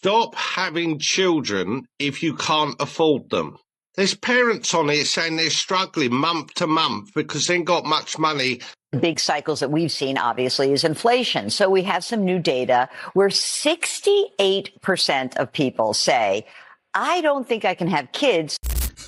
Stop having children if you can't afford them. There's parents on here saying they're struggling month to month because they ain't got much money. Big cycles that we've seen, obviously, is inflation. So we have some new data where 68% of people say, I don't think I can have kids.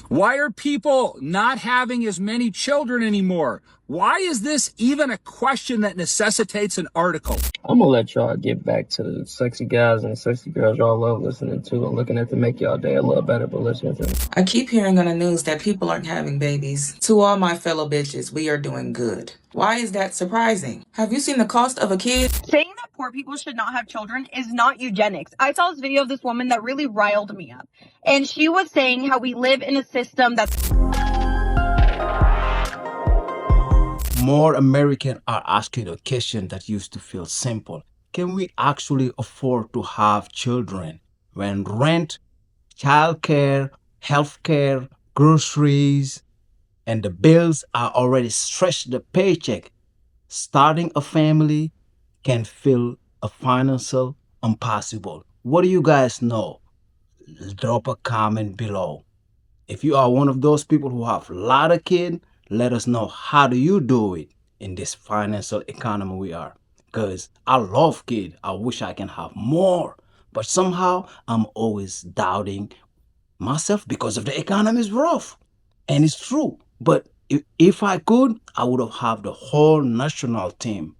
Why are people not having as many children anymore? Why is this even a question that necessitates an article? I'm gonna let y'all get back to the sexy guys and sexy girls y'all love listening to and looking at to make y'all day a little better, but listening to them. I keep hearing on the news that people aren't having babies. To all my fellow bitches, we are doing good. Why is that surprising? Have you seen the cost of a kid? Saying that poor people should not have children is not eugenics. I saw this video of this woman that really riled me up. And she was saying how we live in a system that's... More Americans are asking a question that used to feel simple. Can we actually afford to have children when rent, childcare, healthcare, groceries, and the bills are already stretched the paycheck? Starting a family can feel a financial impossible. What do you guys know? Drop a comment below. If you are one of those people who have a lot of kids, let us know how do you do it in this financial economy we are. Because I love kids. I wish I can have more. But somehow I'm always doubting myself because of the economy is rough. And it's true. But if I could, I would have the whole national team.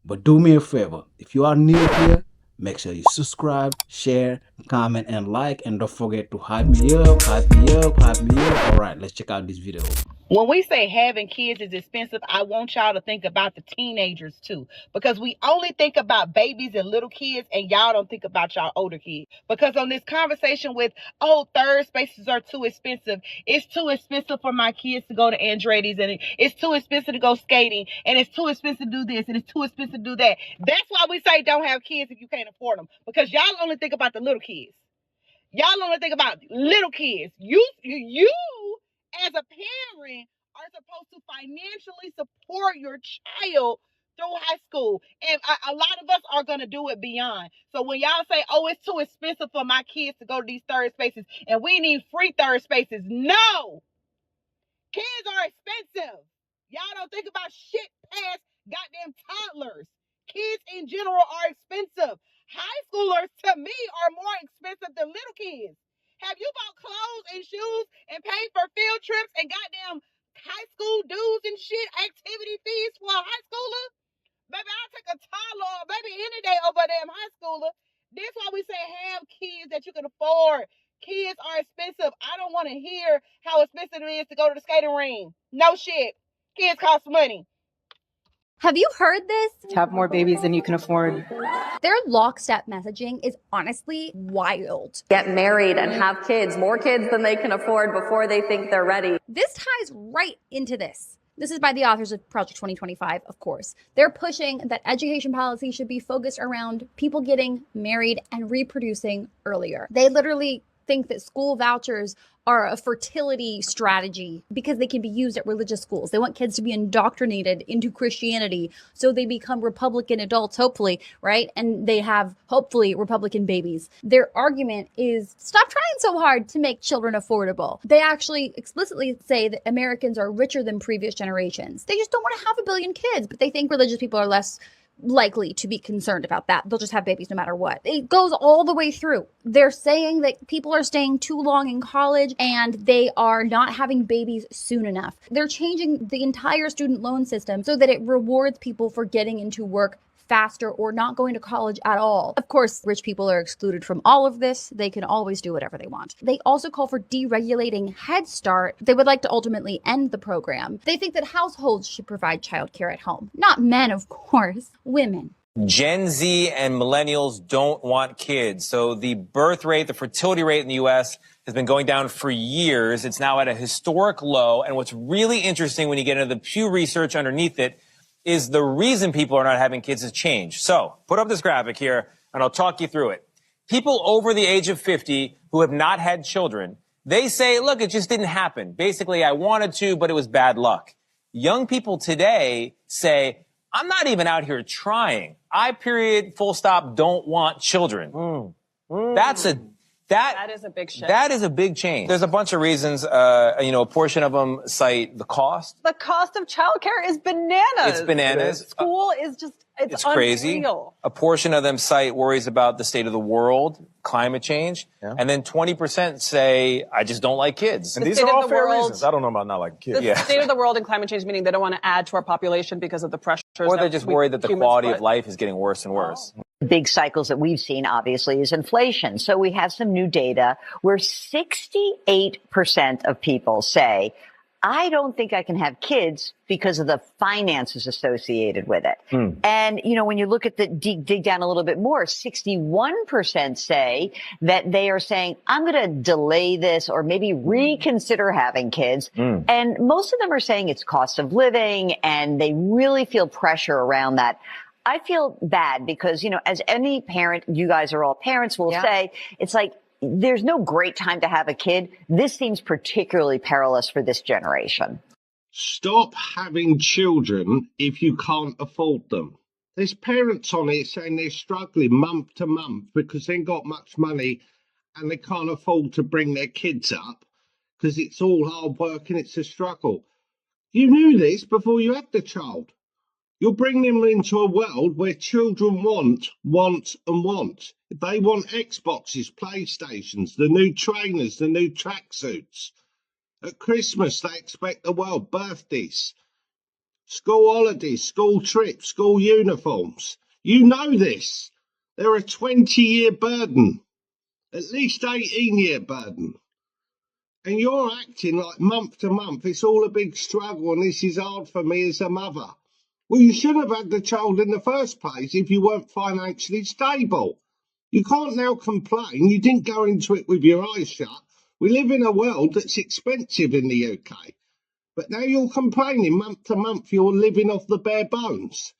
But do me a favor. If you are new here, make sure you subscribe, share, comment, and like. And don't forget to hype me up, hype me up, hype me up. All right, let's check out this video. When we say having kids is expensive, I want y'all to think about the teenagers too. Because we only think about babies and little kids, and y'all don't think about y'all older kids. Because on this conversation with, oh, third spaces are too expensive. It's too expensive for my kids to go to Andretti's, and it's too expensive to go skating, and it's too expensive to do this, and it's too expensive to do that. That's why we say don't have kids if you can't afford them. Because y'all only think about the little kids. Y'all only think about little kids. You as a parent are supposed to financially support your child through high school. And a lot of us are going to do it beyond. So when y'all say, oh, it's too expensive for my kids to go to these third spaces and we need free third spaces. No, kids are expensive. Y'all don't think about shit past goddamn toddlers. Kids in general are expensive. High schoolers, to me, are more expensive than little kids. Have you bought clothes and shoes and paid for field trips and goddamn high school dues and shit, activity fees for a high schooler? Baby, I'll take a toddler or baby any day over a damn high schooler. This why we say have kids that you can afford. Kids are expensive. I don't want to hear how expensive it is to go to the skating ring. No shit. Kids cost money. Have you heard this? Have more babies than you can afford. Their lockstep messaging is honestly wild. Get married and have kids, more kids than they can afford before they think they're ready. This ties right into this. This is by the authors of Project 2025, of course. They're pushing that education policy should be focused around people getting married and reproducing earlier. They literally think that school vouchers are a fertility strategy because they can be used at religious schools. They want kids to be indoctrinated into Christianity so they become Republican adults, hopefully, right? And they have, hopefully, Republican babies. Their argument is, stop trying so hard to make children affordable. They actually explicitly say that Americans are richer than previous generations. They just don't want to have a billion kids, but they think religious people are less likely to be concerned about that. They'll just have babies no matter what. It goes all the way through. They're saying that people are staying too long in college and they are not having babies soon enough. They're changing the entire student loan system so that it rewards people for getting into work faster or not going to college at all. Of course, rich people are excluded from all of this. They can always do whatever they want. They also call for deregulating Head Start. They would like to ultimately end the program. They think that households should provide childcare at home. Not men, of course, women. Gen Z and millennials don't want kids. So the birth rate, the fertility rate in the U.S. has been going down for years. It's now at a historic low. And what's really interesting when you get into the Pew Research underneath it is the reason people are not having kids has changed. So put up this graphic here and I'll talk you through it. People over the age of 50 who have not had children, they say, look, it just didn't happen. Basically, I wanted to, but it was bad luck. Young people today say, I'm not even out here trying. I period, full stop, don't want children. That is a big shift. That is a big change. There's a bunch of reasons. A portion of them cite the cost. The cost of childcare is bananas. It's bananas. School is just, it's crazy. unreal. A portion of them cite worries about the state of the world, climate change. Yeah. And then 20% say, I just don't like kids. And these are all fair reasons. I don't know about not liking kids. The state of the world and climate change, meaning they don't want to add to our population because of the pressures. Or they're just worried that the quality of life is getting worse and worse. Big cycles that we've seen, obviously, is inflation. So we have some new data where 68% of people say, I don't think I can have kids because of the finances associated with it. And, when you look at the dig down a little bit more, 61% say that they are saying, I'm going to delay this or maybe reconsider having kids. And most of them are saying it's cost of living and they really feel pressure around that. I feel bad because, as any parent, you guys are all parents, will say, it's like, there's no great time to have a kid. This seems particularly perilous for this generation. Stop having children if you can't afford them. There's parents on here saying they're struggling month to month because they ain't got much money and they can't afford to bring their kids up because it's all hard work and it's a struggle. You knew this before you had the child. You're bringing them into a world where children want. If they want Xboxes, PlayStations, the new trainers, the new tracksuits. At Christmas, they expect the world, birthdays, school holidays, school trips, school uniforms. You know this. They're a 20-year burden, at least 18-year burden. And you're acting like month to month, it's all a big struggle and this is hard for me as a mother. Well, you should have had the child in the first place if you weren't financially stable. You can't now complain. You didn't go into it with your eyes shut. We live in a world that's expensive in the UK. But now you're complaining month to month you're living off the bare bones.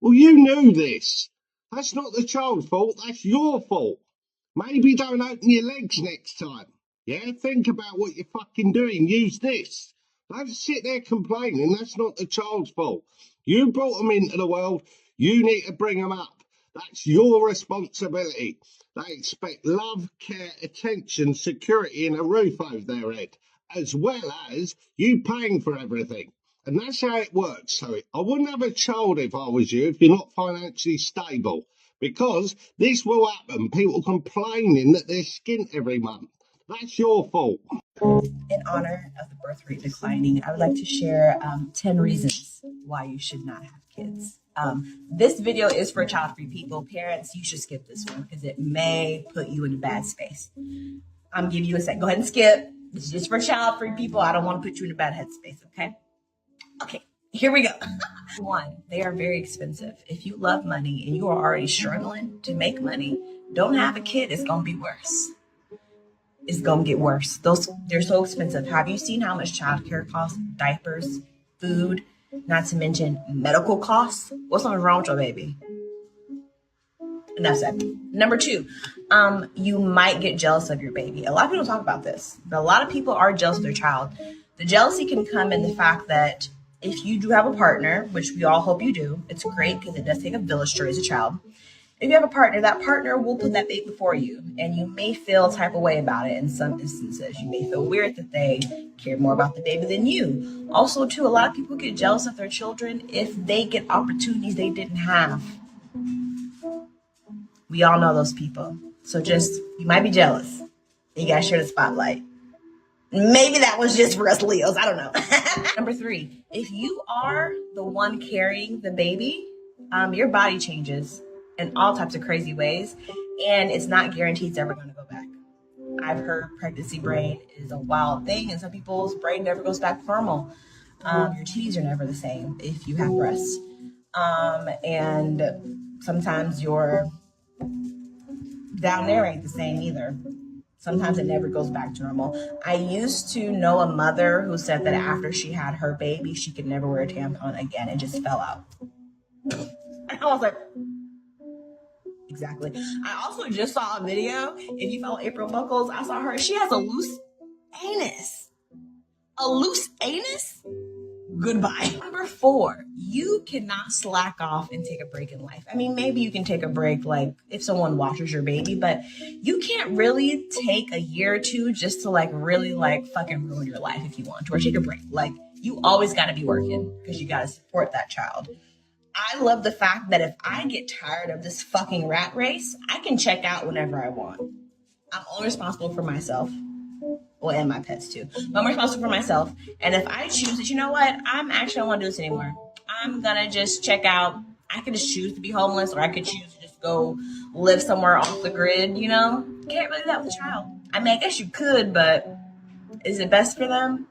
Well, you knew this. That's not the child's fault. That's your fault. Maybe don't open your legs next time. Yeah, think about what you're fucking doing. Use this. Don't sit there complaining. That's not the child's fault. You brought them into the world. You need to bring them up. That's your responsibility. They expect love, care, attention, security and a roof over their head, as well as you paying for everything. And that's how it works. So I wouldn't have a child if I was you, if you're not financially stable, because this will happen. People complaining that they're skint every month. That's your fault. In honor of the birth rate declining, I would like to share 10 reasons why you should not have kids. This video is for child-free people. Parents, you should skip this one because it may put you in a bad space. I'm giving you a sec. Go ahead and skip. This is just for child-free people. I don't want to put you in a bad headspace, okay? Okay, here we go. One, they are very expensive. If you love money and you are already struggling to make money, don't have a kid. It's going to be worse. It's going to get worse. They're so expensive. Have you seen how much childcare costs? Diapers, food, not to mention medical costs. What's wrong with your baby? Enough said. Number two, you might get jealous of your baby. A lot of people talk about this, but a lot of people are jealous of their child. The jealousy can come in the fact that if you do have a partner, which we all hope you do, it's great because it does take a village to raise a child. If you have a partner, that partner will put that baby before you, and you may feel a type of way about it in some instances. You may feel weird that they care more about the baby than you. Also, too, a lot of people get jealous of their children if they get opportunities they didn't have. We all know those people. So you might be jealous. You got to share the spotlight. Maybe that was just for us Leos. I don't know. Number three, if you are the one carrying the baby, your body changes in all types of crazy ways, and it's not guaranteed it's ever going to go back. I've heard pregnancy brain is a wild thing, and some people's brain never goes back normal. Your titties are never the same if you have breasts. And sometimes your down there ain't the same either. Sometimes it never goes back to normal. I used to know a mother who said that after she had her baby, she could never wear a tampon again. It just fell out. And I was like, exactly. I also just saw a video. If you follow April Buckles, I saw her. She has a loose anus. A loose anus? Goodbye. Number 4, you cannot slack off and take a break in life. I mean, maybe you can take a break like if someone watches your baby, but you can't really take a year or two just to like really like fucking ruin your life if you want to, or take a break. Like, you always got to be working because you got to support that child. I love the fact that if I get tired of this fucking rat race, I can check out whenever I want. I'm only responsible for myself. Well, and my pets too. But I'm responsible for myself. And if I choose that, you know what? I don't want to do this anymore. I'm going to just check out. I could just choose to be homeless, or I could choose to just go live somewhere off the grid, you know? Can't really do that with a child. I mean, I guess you could, but is it best for them?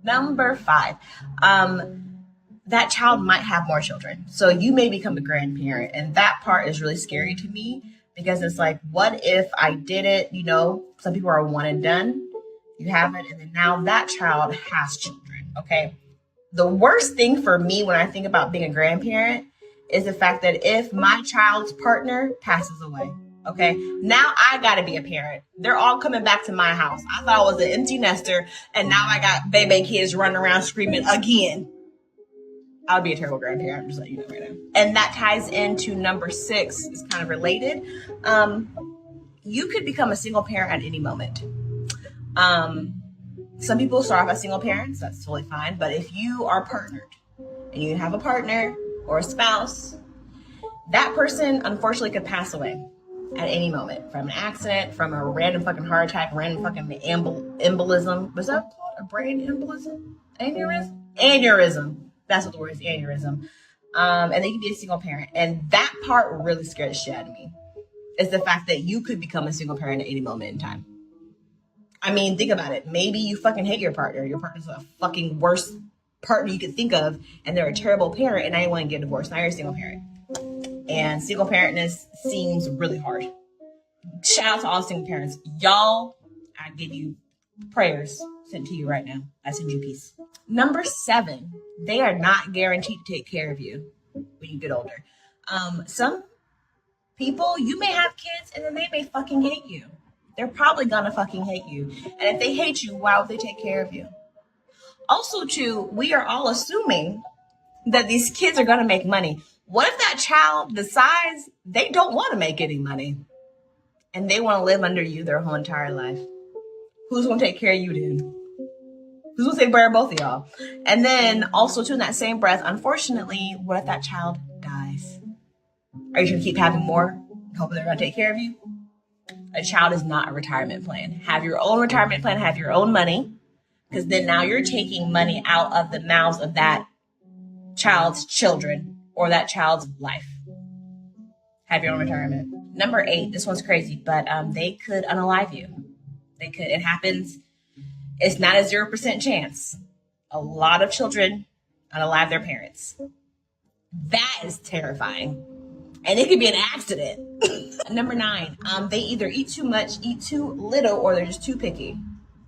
Number 5. That child might have more children. So you may become a grandparent. And that part is really scary to me, because it's like, what if I did it? You know, some people are one and done. You have it, and then now that child has children, okay? The worst thing for me when I think about being a grandparent is the fact that if my child's partner passes away, okay? Now I gotta be a parent. They're all coming back to my house. I thought I was an empty nester, and now I got baby kids running around screaming again. I would be a terrible grandparent, I'm just letting you know right now. And that ties into number 6, it's kind of related. You could become a single parent at any moment. Some people start off as single parents, that's totally fine. But if you are partnered and you have a partner or a spouse, that person unfortunately could pass away at any moment from an accident, from a random fucking heart attack, random fucking embolism. Was that called a brain embolism? Aneurysm. That's what the word is, aneurysm. And then you can be a single parent. And that part really scared the shit out of me. Is the fact that you could become a single parent at any moment in time. I mean, think about it. Maybe you fucking hate your partner. Your partner's a fucking worst partner you could think of, and they're a terrible parent, and now you want to get divorced. Now you're a single parent. And single parentness seems really hard. Shout out to all single parents. Y'all, I give you prayers sent to you right now. I send you peace. Number 7, they are not guaranteed to take care of you when you get older. Some people, you may have kids, and then they may fucking hate you. They're probably gonna fucking hate you. And if they hate you, why would they take care of you? Also, too, we are all assuming that these kids are gonna make money. What if that child decides they don't want to make any money and they want to live under you their whole entire life? Who's gonna take care of you then? Who's gonna take care of both of y'all? And then also, too, in that same breath, unfortunately, what if that child dies? Are you gonna keep having more, hoping they're gonna take care of you? A child is not a retirement plan. Have your own retirement plan, have your own money, because then now you're taking money out of the mouths of that child's children or that child's life. Have your own retirement. Number 8, this one's crazy, but they could unalive you. They could. It happens. It's not a 0% chance. A lot of children unalive their parents. That is terrifying. And it could be an accident. Number 9, they either eat too much, eat too little, or they're just too picky.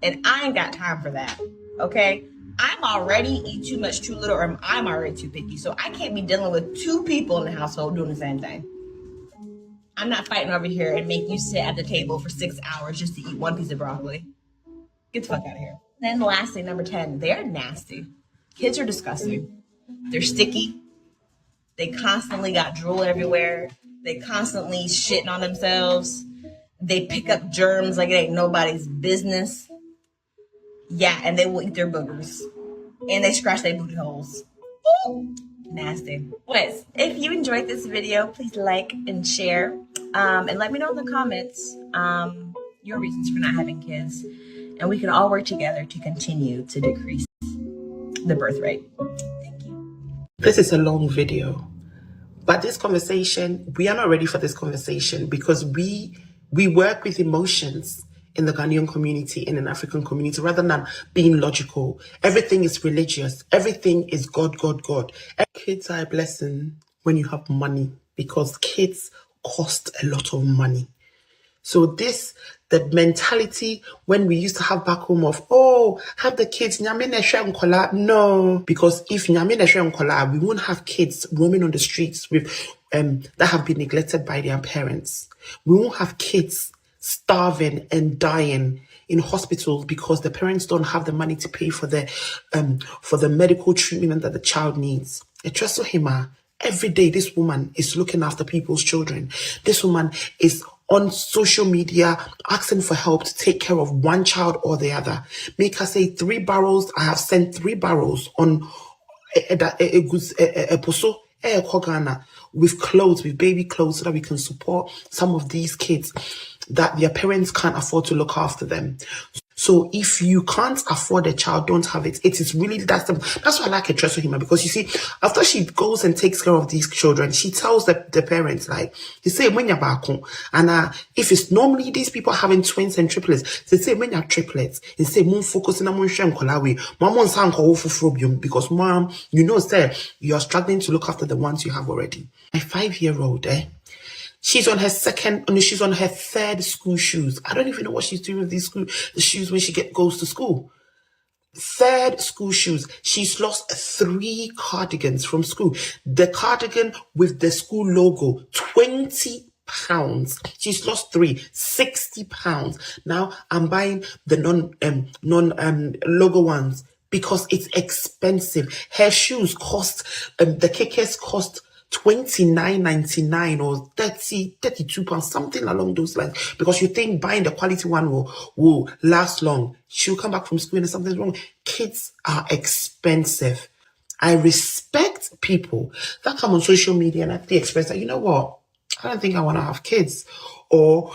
And I ain't got time for that, okay? I'm already eat too much, too little, or I'm already too picky. So I can't be dealing with 2 people in the household doing the same thing. I'm not fighting over here and make you sit at the table for 6 hours just to eat 1 piece of broccoli. Get the fuck out of here. Then lastly, number 10, they're nasty. Kids are disgusting. They're sticky. They constantly got drool everywhere. They constantly shitting on themselves. They pick up germs like it ain't nobody's business. Yeah, and they will eat their boogers. And they scratch their booty holes. Ooh, nasty. Anyways, if you enjoyed this video, please like and share. And let me know in the comments your reasons for not having kids. And we can all work together to continue to decrease the birth rate. Thank you. This is a long video. But this conversation, we are not ready for this conversation because we work with emotions in the Ghanaian community, in an African community, rather than being logical. Everything is religious. Everything is God, God, God. Kids are a blessing when you have money because kids cost a lot of money. So the mentality when we used to have back home of, oh, have the kids, no, because if we won't have kids roaming on the streets with that have been neglected by their parents. We won't have kids starving and dying in hospitals because the parents don't have the money to pay for the medical treatment that the child needs. Every day, this woman is looking after people's children. This woman is on social media asking for help to take care of one child or the other. Make her say 3 barrels. I have sent 3 barrels on with clothes, with baby clothes, so that we can support some of these kids that their parents can't afford to look after them. So if you can't afford a child, don't have it. It is really that's why I like a trust with him, because you see, after she goes and takes care of these children, she tells the parents, like, you say when you're back home, and if it's normally these people having twins and triplets, they say when you're triplets, they say moon focusing on because mom, you know, sir, you're struggling to look after the ones you have already. My 5-year-old, she's on her 3rd school shoes. I don't even know what she's doing with the shoes when she goes to school. 3rd school shoes. She's lost 3 cardigans from school. The cardigan with the school logo, £20. She's lost 3, £60. Now I'm buying the non logo ones because it's expensive. Her shoes cost, the kickers cost $29.99 or 32 pounds, something along those lines, because you think buying the quality one will last long. She'll come back from school and something's wrong. Kids are expensive. I respect people that come on social media and they express that, you know what, I don't think I want to have kids, or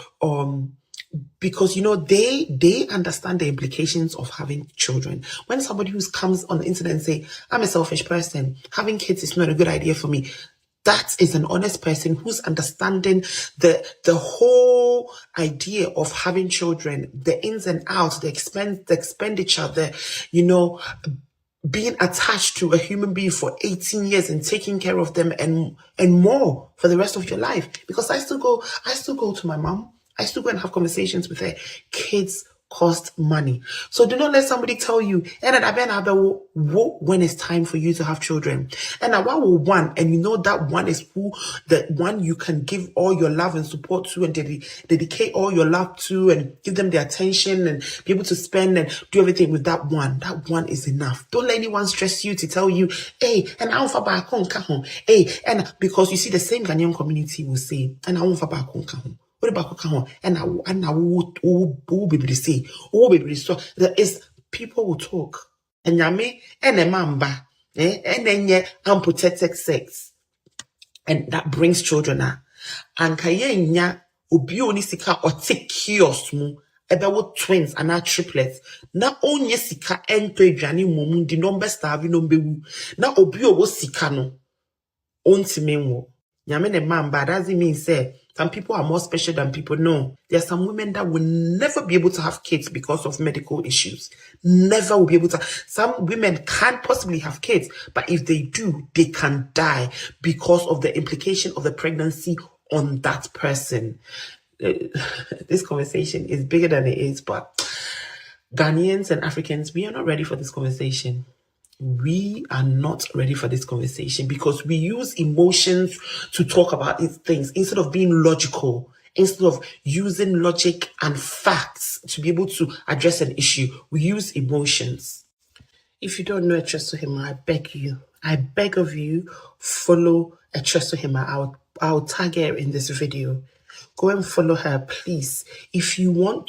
because, you know, they understand the implications of having children. When somebody who comes on the internet and say, I'm a selfish person, having kids is not a good idea for me, that is an honest person who's understanding the whole idea of having children, the ins and outs, the expenditure, being attached to a human being for 18 years and taking care of them and more for the rest of your life. Because I still go to my mom. I still go and have conversations with her. Kids cost money. So do not let somebody tell you, when it's time for you to have children. And what will one, and you know that one is the one you can give all your love and support to and dedicate all your love to and give them the attention and be able to spend and do everything with that one. That one is enough. Don't let anyone stress you to tell you, hey, and I want for back home, hey, and because you see the same Ghanaian community will say, and I want for back home, what about and there is people will talk and yame and a mamba and then unprotected sex, and that brings children out. And kayenya obi oni sika or take kiosk mu ebe twins and our triplets na onye sika ento adwane mum di number starve no bewu na obi owo sika no ontimenwo nyame ne mamba. Doesn't mean say some people are more special than people. No, there are some women that will never be able to have kids because of medical issues. Never will be able to. Some women can't possibly have kids, but if they do, they can die because of the implication of the pregnancy on that person. This conversation is bigger than it is, but Ghanaians and Africans, we are not ready for this conversation. We are not ready for this conversation because we use emotions to talk about these things instead of being logical, instead of using logic and facts to be able to address an issue. We use emotions. If you don't know Etresohima, I beg of you, follow Etresohima. I'll tag her in this video. Go and follow her, please. If you want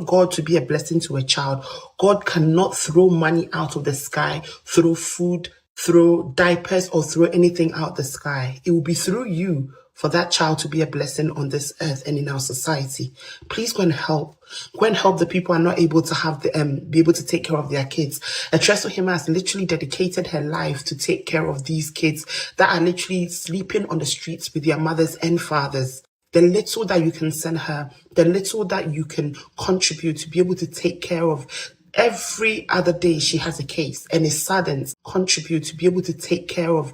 God to be a blessing to a child, God cannot throw money out of the sky, throw food, throw diapers, or throw anything out the sky. It will be through you for that child to be a blessing on this earth and in our society. Please go and help. Go and help the people who are not able to have be able to take care of their kids. Etresohima has literally dedicated her life to take care of these kids that are literally sleeping on the streets with their mothers and fathers. The little that you can send her, the little that you can contribute to be able to take care of. Every other day she has a case, and it saddens. Contribute to be able to take care of.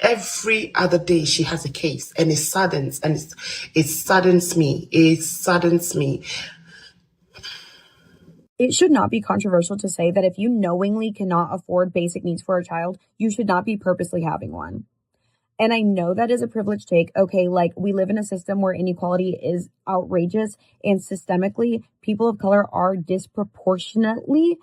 Every other day she has a case, and it saddens, and it saddens me. It saddens me. It should not be controversial to say that if you knowingly cannot afford basic needs for a child, you should not be purposely having one. And I know that is a privileged take. Okay, like we live in a system where inequality is outrageous, and systemically, people of color are disproportionately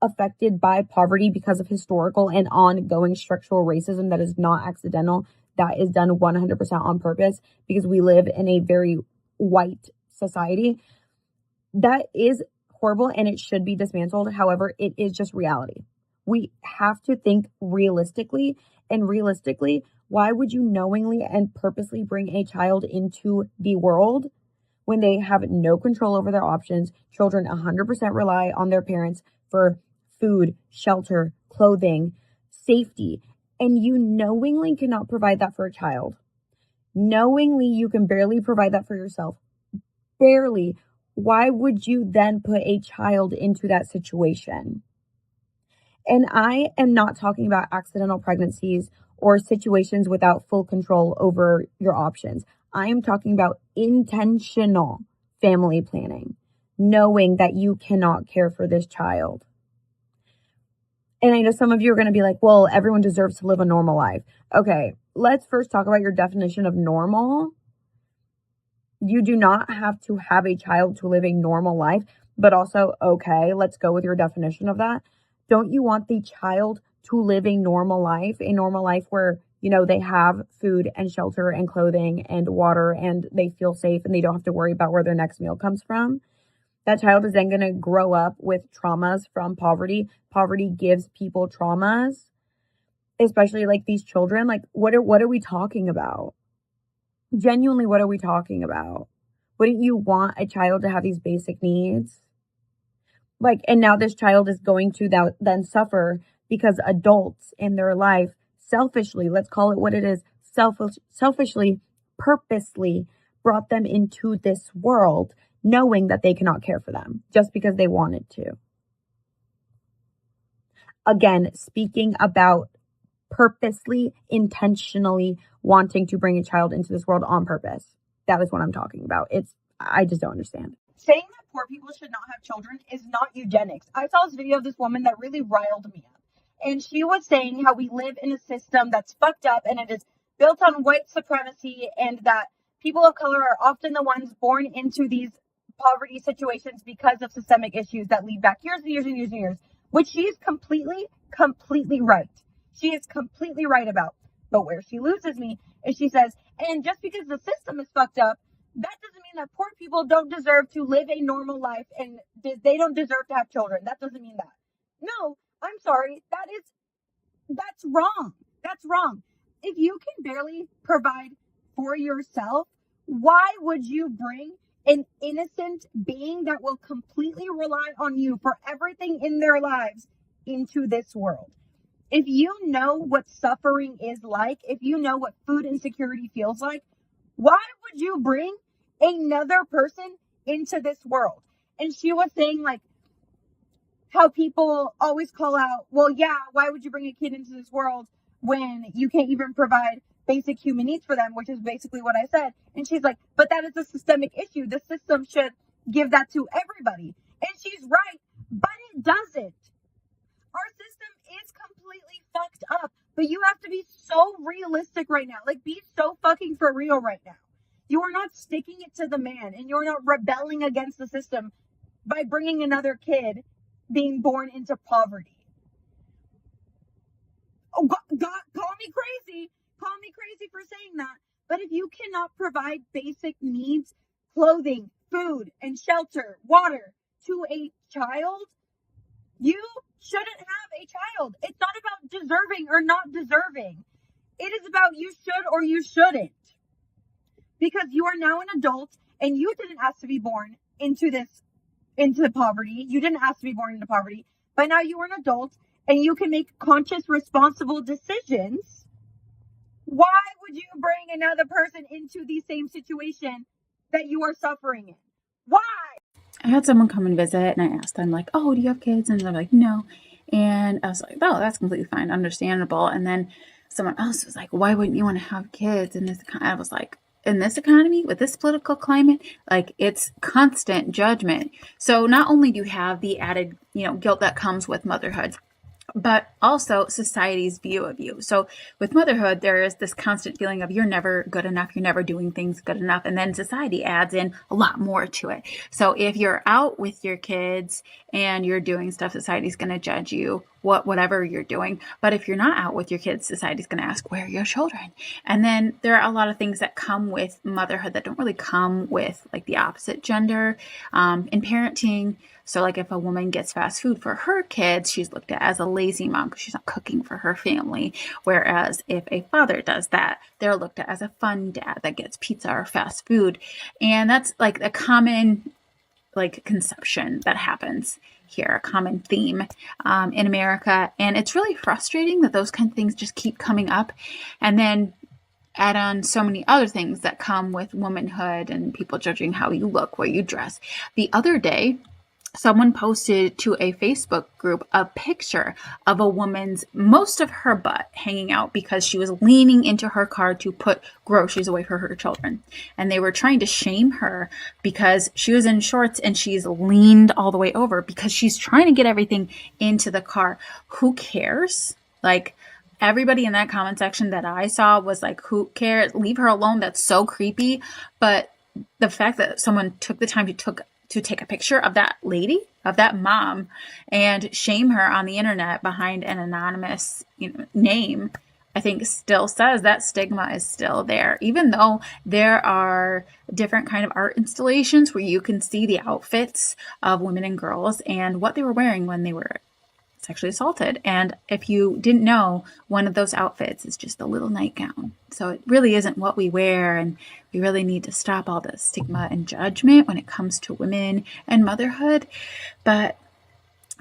affected by poverty because of historical and ongoing structural racism that is not accidental. That is done 100% on purpose because we live in a very white society. That is horrible and it should be dismantled. However, it is just reality. We have to think realistically, and realistically, why would you knowingly and purposely bring a child into the world when they have no control over their options? Children 100% rely on their parents for food, shelter, clothing, safety, and you knowingly cannot provide that for a child. Knowingly, you can barely provide that for yourself. Barely. Why would you then put a child into that situation? And I am not talking about accidental pregnancies or situations without full control over your options. I am talking about intentional family planning, knowing that you cannot care for this child. And I know some of you are going to be like, well, everyone deserves to live a normal life. Okay, let's first talk about your definition of normal. You do not have to have a child to live a normal life, but also, okay, let's go with your definition of that. Don't you want the child to live a normal life where, they have food and shelter and clothing and water and they feel safe and they don't have to worry about where their next meal comes from? That child is then going to grow up with traumas from poverty. Poverty gives people traumas, especially like these children. Like, what are we talking about? Genuinely, what are we talking about? Wouldn't you want a child to have these basic needs? Like, and now this child is going to then suffer because adults in their life selfishly, let's call it what it is, selfishly, purposely brought them into this world knowing that they cannot care for them just because they wanted to. Again, speaking about purposely, intentionally wanting to bring a child into this world on purpose. That is what I'm talking about. I just don't understand. Saying that poor people should not have children is not eugenics. I saw this video of this woman that really riled me up. And she was saying how we live in a system that's fucked up and it is built on white supremacy and that people of color are often the ones born into these poverty situations because of systemic issues that lead back years and years and years and years, which she is completely right. She is completely right about. But where she loses me is she says, and just because the system is fucked up, that doesn't mean that poor people don't deserve to live a normal life and they don't deserve to have children. That doesn't mean that. No, I'm sorry. That's wrong. That's wrong. If you can barely provide for yourself, why would you bring an innocent being that will completely rely on you for everything in their lives into this world? If you know what suffering is like, if you know what food insecurity feels like, why would you bring another person into this world? And she was saying like how people always call out, well, yeah, why would you bring a kid into this world when you can't even provide basic human needs for them, which is basically what I said. And she's like, but that is a systemic issue. The system should give that to everybody. And she's right, but it doesn't. Our system is completely fucked up, but you have to be so realistic right now. Like, be so fucking for real right now. You are not sticking it to the man and you're not rebelling against the system by bringing another kid being born into poverty. Oh, God, call me crazy. Call me crazy for saying that. But if you cannot provide basic needs, clothing, food, and shelter, water to a child, you shouldn't have a child. It's not about deserving or not deserving. It is about you should or you shouldn't. Because you are now an adult and you didn't ask to be born into poverty. You didn't ask to be born into poverty. But now you are an adult and you can make conscious, responsible decisions. Why would you bring another person into the same situation that you are suffering in? Why? I had someone come and visit and I asked them like, oh, do you have kids? And they're like, no. And I was like, oh, that's completely fine. Understandable. And then someone else was like, why wouldn't you want to have kids in this? I was like, in this economy with this political climate, like it's constant judgment. So not only do you have the added, guilt that comes with motherhood, but also society's view of you. So with motherhood, there is this constant feeling of you're never good enough, you're never doing things good enough. And then society adds in a lot more to it. So if you're out with your kids and you're doing stuff, society's going to judge you, whatever you're doing. But if you're not out with your kids, society's going to ask, where are your children? And then there are a lot of things that come with motherhood that don't really come with like the opposite gender in parenting. So like if a woman gets fast food for her kids, she's looked at as a lazy mom because she's not cooking for her family. Whereas if a father does that, they're looked at as a fun dad that gets pizza or fast food. And that's like a common like conception that happens here, a common theme in America. And it's really frustrating that those kind of things just keep coming up. And then add on so many other things that come with womanhood and people judging how you look, where you dress. The other day, someone posted to a Facebook group a picture of a woman's most of her butt hanging out because she was leaning into her car to put groceries away for her children. And they were trying to shame her because she was in shorts and she's leaned all the way over because she's trying to get everything into the car. Who cares? Like, everybody in that comment section that I saw was like, who cares? Leave her alone. That's so creepy. But the fact that someone took the time to take a picture of that lady, of that mom, and shame her on the internet behind an anonymous name, I think still says that stigma is still there. Even though there are different kind of art installations where you can see the outfits of women and girls and what they were wearing when they were sexually assaulted. And if you didn't know, one of those outfits is just a little nightgown. So it really isn't what we wear. And we really need to stop all the stigma and judgment when it comes to women and motherhood. But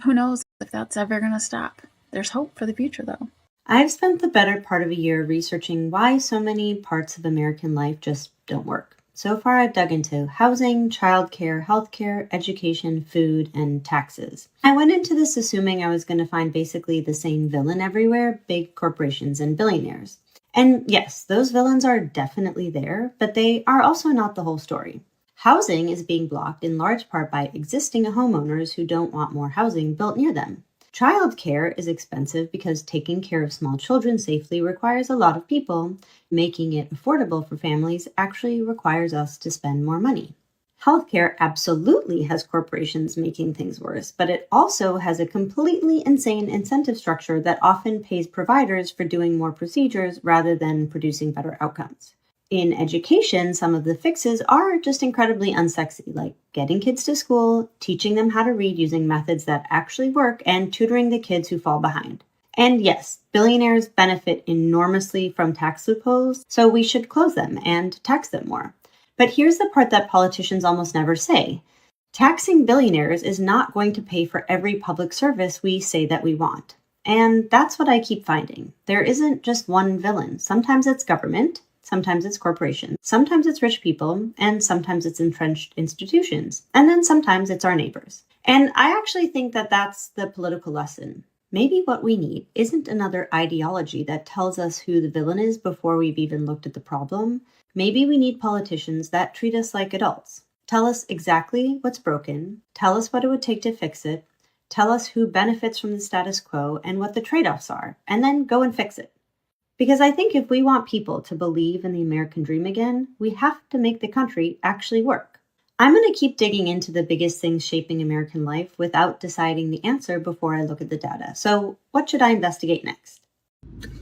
who knows if that's ever going to stop. There's hope for the future, though. I've spent the better part of a year researching why so many parts of American life just don't work. So far, I've dug into housing, childcare, healthcare, education, food, and taxes. I went into this assuming I was going to find basically the same villain everywhere, big corporations and billionaires. And yes, those villains are definitely there, but they are also not the whole story. Housing is being blocked in large part by existing homeowners who don't want more housing built near them. Childcare is expensive because taking care of small children safely requires a lot of people. Making it affordable for families actually requires us to spend more money. Healthcare absolutely has corporations making things worse, but it also has a completely insane incentive structure that often pays providers for doing more procedures rather than producing better outcomes. In education, some of the fixes are just incredibly unsexy, like getting kids to school, teaching them how to read using methods that actually work, and tutoring the kids who fall behind. And yes, billionaires benefit enormously from tax loopholes, so we should close them and tax them more. But here's the part that politicians almost never say. Taxing billionaires is not going to pay for every public service we say that we want. And that's what I keep finding. There isn't just one villain. Sometimes it's government. Sometimes it's corporations, sometimes it's rich people, and sometimes it's entrenched institutions, and then sometimes it's our neighbors. And I actually think that that's the political lesson. Maybe what we need isn't another ideology that tells us who the villain is before we've even looked at the problem. Maybe we need politicians that treat us like adults. Tell us exactly what's broken, tell us what it would take to fix it, tell us who benefits from the status quo and what the trade-offs are, and then go and fix it. Because I think if we want people to believe in the American dream again, we have to make the country actually work. I'm going to keep digging into the biggest things shaping American life without deciding the answer before I look at the data. So what should I investigate next?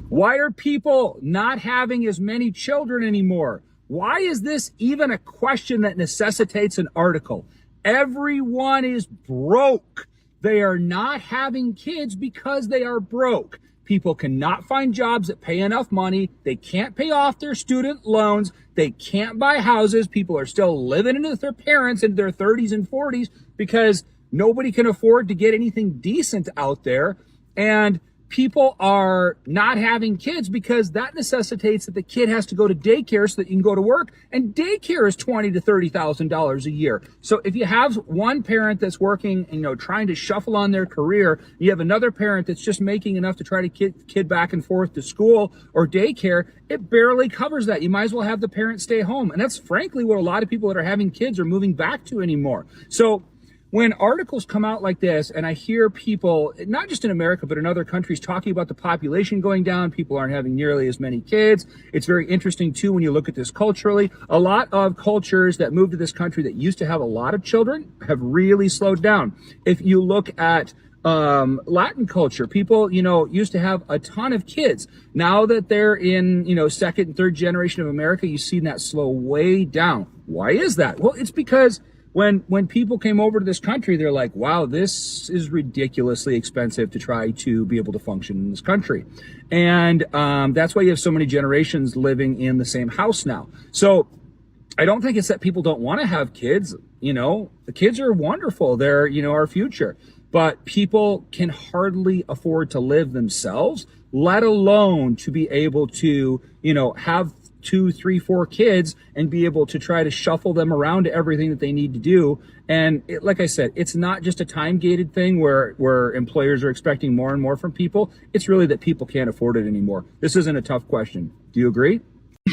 Why are people not having as many children anymore? Why is this even a question that necessitates an article? Everyone is broke. They are not having kids because they are broke. People cannot find jobs that pay enough money. They can't pay off their student loans. They can't buy houses. People are still living with their parents in their 30s and 40s because nobody can afford to get anything decent out there. And people are not having kids because that necessitates that the kid has to go to daycare so that you can go to work. And daycare is $20,000 to $30,000 a year. So if you have one parent that's working, trying to shuffle on their career, you have another parent that's just making enough to try to get the kid back and forth to school or daycare, it barely covers that. You might as well have the parent stay home. And that's frankly what a lot of people that are having kids are moving back to anymore. So when articles come out like this, and I hear people, not just in America, but in other countries, talking about the population going down, people aren't having nearly as many kids. It's very interesting, too, when you look at this culturally. A lot of cultures that moved to this country that used to have a lot of children have really slowed down. If you look at Latin culture, people, used to have a ton of kids. Now that they're in, second and third generation of America, you've seen that slow way down. Why is that? Well, it's because when people came over to this country, they're like, wow, this is ridiculously expensive to try to be able to function in this country. And that's why you have so many generations living in the same house now. So I don't think it's that people don't want to have kids. The kids are wonderful. They're, our future. But people can hardly afford to live themselves, let alone to be able to, have 2, 3, 4 kids and be able to try to shuffle them around to everything that they need to do. And like I said, it's not just a time-gated thing where employers are expecting more and more from people. It's really that people can't afford it anymore. This isn't a tough question. Do you agree?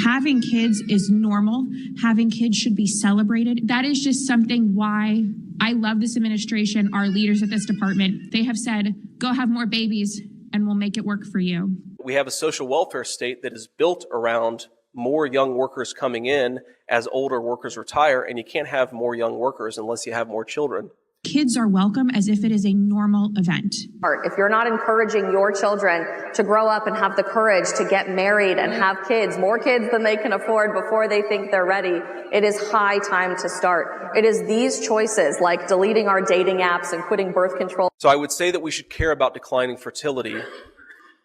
Having kids is normal. Having kids should be celebrated. That is just something why I love this administration, our leaders at this department. They have said, go have more babies and we'll make it work for you. We have a social welfare state that is built around more young workers coming in as older workers retire, and you can't have more young workers unless you have more children. Kids are welcome as if it is a normal event. If you're not encouraging your children to grow up and have the courage to get married and have kids, more kids than they can afford before they think they're ready, it is high time to start. It is these choices, like deleting our dating apps and quitting birth control. So I would say that we should care about declining fertility,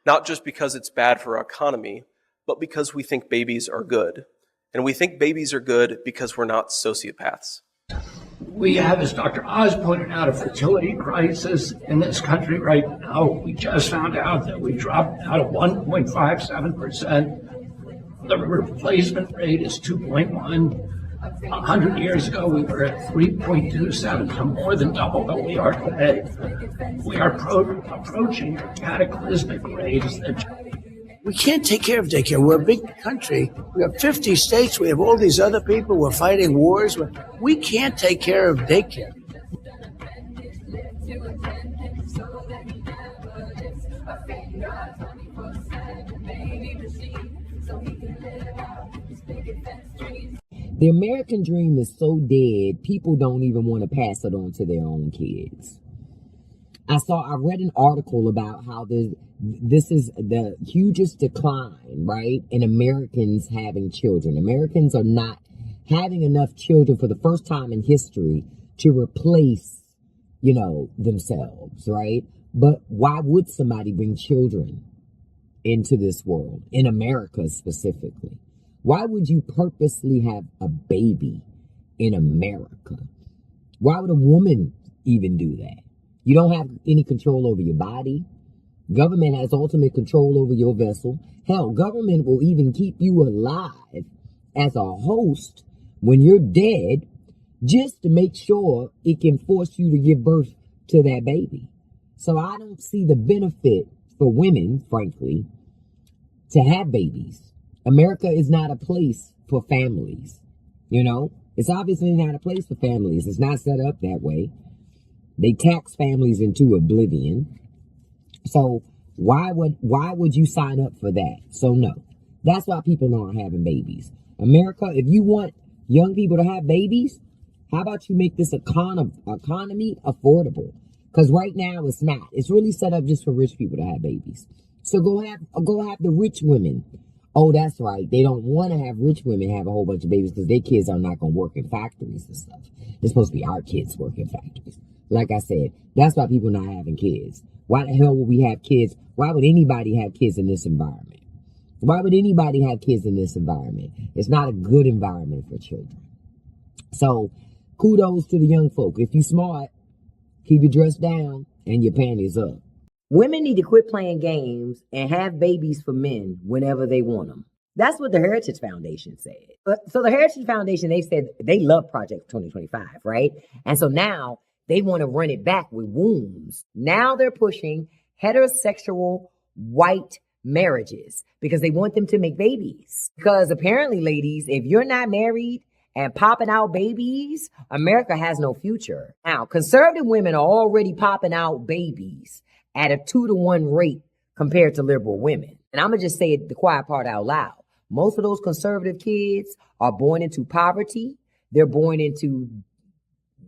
not just because it's bad for our economy, but because we think babies are good. And we think babies are good because we're not sociopaths. We have, as Dr. Oz pointed out, a fertility crisis in this country right now. We just found out that we dropped out of 1.57%. The replacement rate is 2.1. 100 years ago, we were at 3.27, so more than double what we are today. We are approaching cataclysmic rates that we can't take care of daycare. We're a big country. We have 50 states. We have all these other people. We're fighting wars. We can't take care of daycare. The American dream is so dead, people don't even want to pass it on to their own kids. I read an article about how this is the hugest decline, right, in Americans having children. Americans are not having enough children for the first time in history to replace, themselves, right? But why would somebody bring children into this world, in America specifically? Why would you purposely have a baby in America? Why would a woman even do that? You don't have any control over your body. Government has ultimate control over your vessel. Hell, government will even keep you alive as a host when you're dead just to make sure it can force you to give birth to that baby. So I don't see the benefit for women, frankly, to have babies. America is not a place for families. It's obviously not a place for families. It's not set up that way. They tax families into oblivion. So why would you sign up for that? So no, that's why people aren't having babies. America, if you want young people to have babies, how about you make this economy affordable? Because right now it's not. It's really set up just for rich people to have babies. So go have the rich women. Oh, that's right. They don't want to have rich women have a whole bunch of babies because their kids are not going to work in factories and stuff. It's supposed to be our kids work in factories. Like I said, that's why people are not having kids. Why the hell would we have kids? Why would anybody have kids in this environment? Why would anybody have kids in this environment? It's not a good environment for children. So kudos to the young folk. If you smart, keep your dress down and your panties up. Women need to quit playing games and have babies for men whenever they want them. That's what the Heritage Foundation said. So the Heritage Foundation, they said they love Project 2025, right? And so now they want to run it back with wombs. Now they're pushing heterosexual white marriages because they want them to make babies. Because apparently, ladies, if you're not married and popping out babies, America has no future. Now, conservative women are already popping out babies at a 2-to-1 rate compared to liberal women. And I'm going to just say the quiet part out loud. Most of those conservative kids are born into poverty. They're born into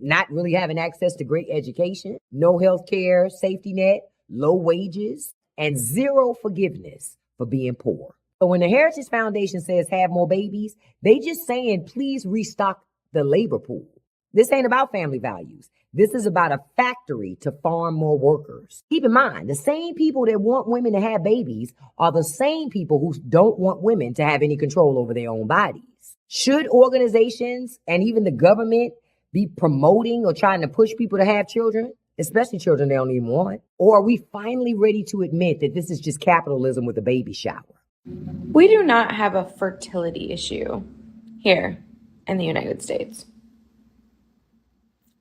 not really having access to great education, no health care, safety net, low wages, and zero forgiveness for being poor. So when the Heritage Foundation says have more babies, they just saying, please restock the labor pool. This ain't about family values. This is about a factory to farm more workers. Keep in mind, the same people that want women to have babies are the same people who don't want women to have any control over their own bodies. Should organizations and even the government be promoting or trying to push people to have children, especially children they don't even want? Or are we finally ready to admit that this is just capitalism with a baby shower? We do not have a fertility issue here in the United States.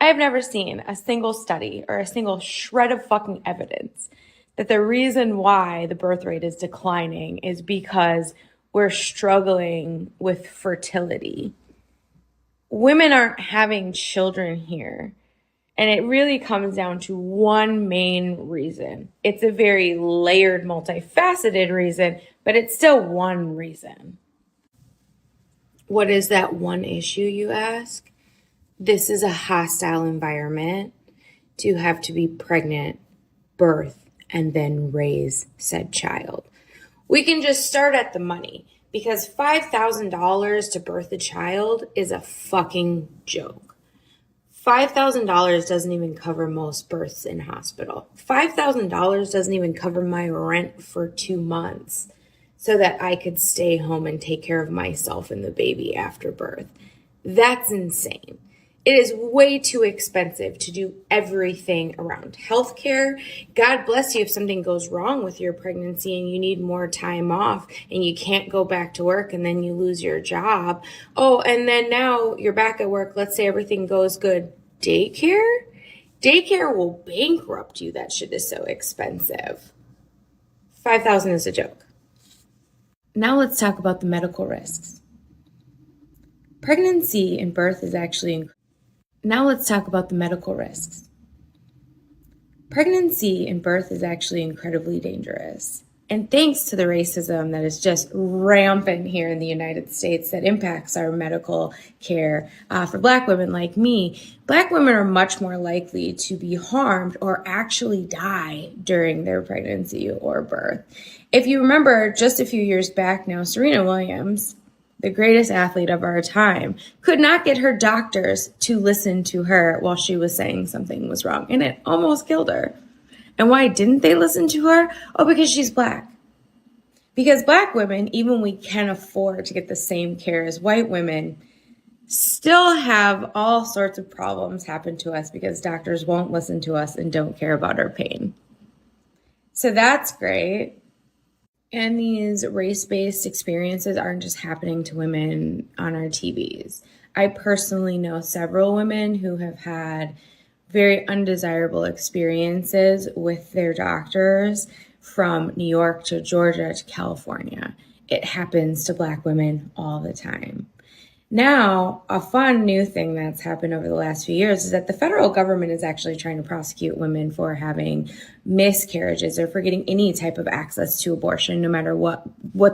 I have never seen a single study or a single shred of fucking evidence that the reason why the birth rate is declining is because we're struggling with fertility. Women aren't having children here. And it really comes down to one main reason. It's a very layered, multifaceted reason, but it's still one reason. What is that one issue, you ask? This is a hostile environment to have to be pregnant, birth, and then raise said child. We can just start at the money because $5,000 to birth a child is a fucking joke. $5,000 doesn't even cover most births in hospital. $5,000 doesn't even cover my rent for 2 months so that I could stay home and take care of myself and the baby after birth. That's insane. It is way too expensive to do everything around healthcare. God bless you if something goes wrong with your pregnancy and you need more time off and you can't go back to work and then you lose your job. Oh, and then now you're back at work. Let's say everything goes good. Daycare? Daycare will bankrupt you. That shit is so expensive. $5,000 is a joke. Now let's talk about the medical risks. Pregnancy and birth is actually Now let's talk about the medical risks. Pregnancy and birth is actually incredibly dangerous. And thanks to the racism that is just rampant here in the United States that impacts our medical care for Black women like me, Black women are much more likely to be harmed or actually die during their pregnancy or birth. If you remember just a few years back now, Serena Williams, the greatest athlete of our time, could not get her doctors to listen to her while she was saying something was wrong, and it almost killed her. And why didn't they listen to her? Oh, because she's Black. Because Black women, even when we can afford to get the same care as white women, still have all sorts of problems happen to us because doctors won't listen to us and don't care about our pain. So that's great. And these race-based experiences aren't just happening to women on our TVs. I personally know several women who have had very undesirable experiences with their doctors from New York to Georgia to California. It happens to Black women all the time. Now, a fun new thing that's happened over the last few years is that the federal government is actually trying to prosecute women for having miscarriages or for getting any type of access to abortion, no matter what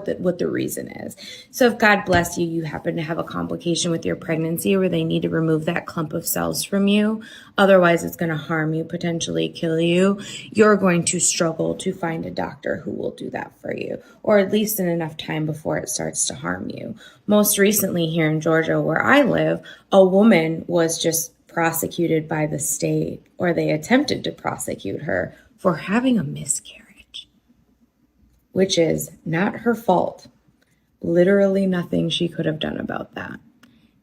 the reason is. So if God bless you, you happen to have a complication with your pregnancy where they need to remove that clump of cells from you, otherwise it's going to harm you, potentially kill you, you're going to struggle to find a doctor who will do that for you, or at least in enough time before it starts to harm you. Most recently here in Georgia, where I live, a woman was just prosecuted by the state, or they attempted to prosecute her for having a miscarriage, which is not her fault. Literally nothing she could have done about that.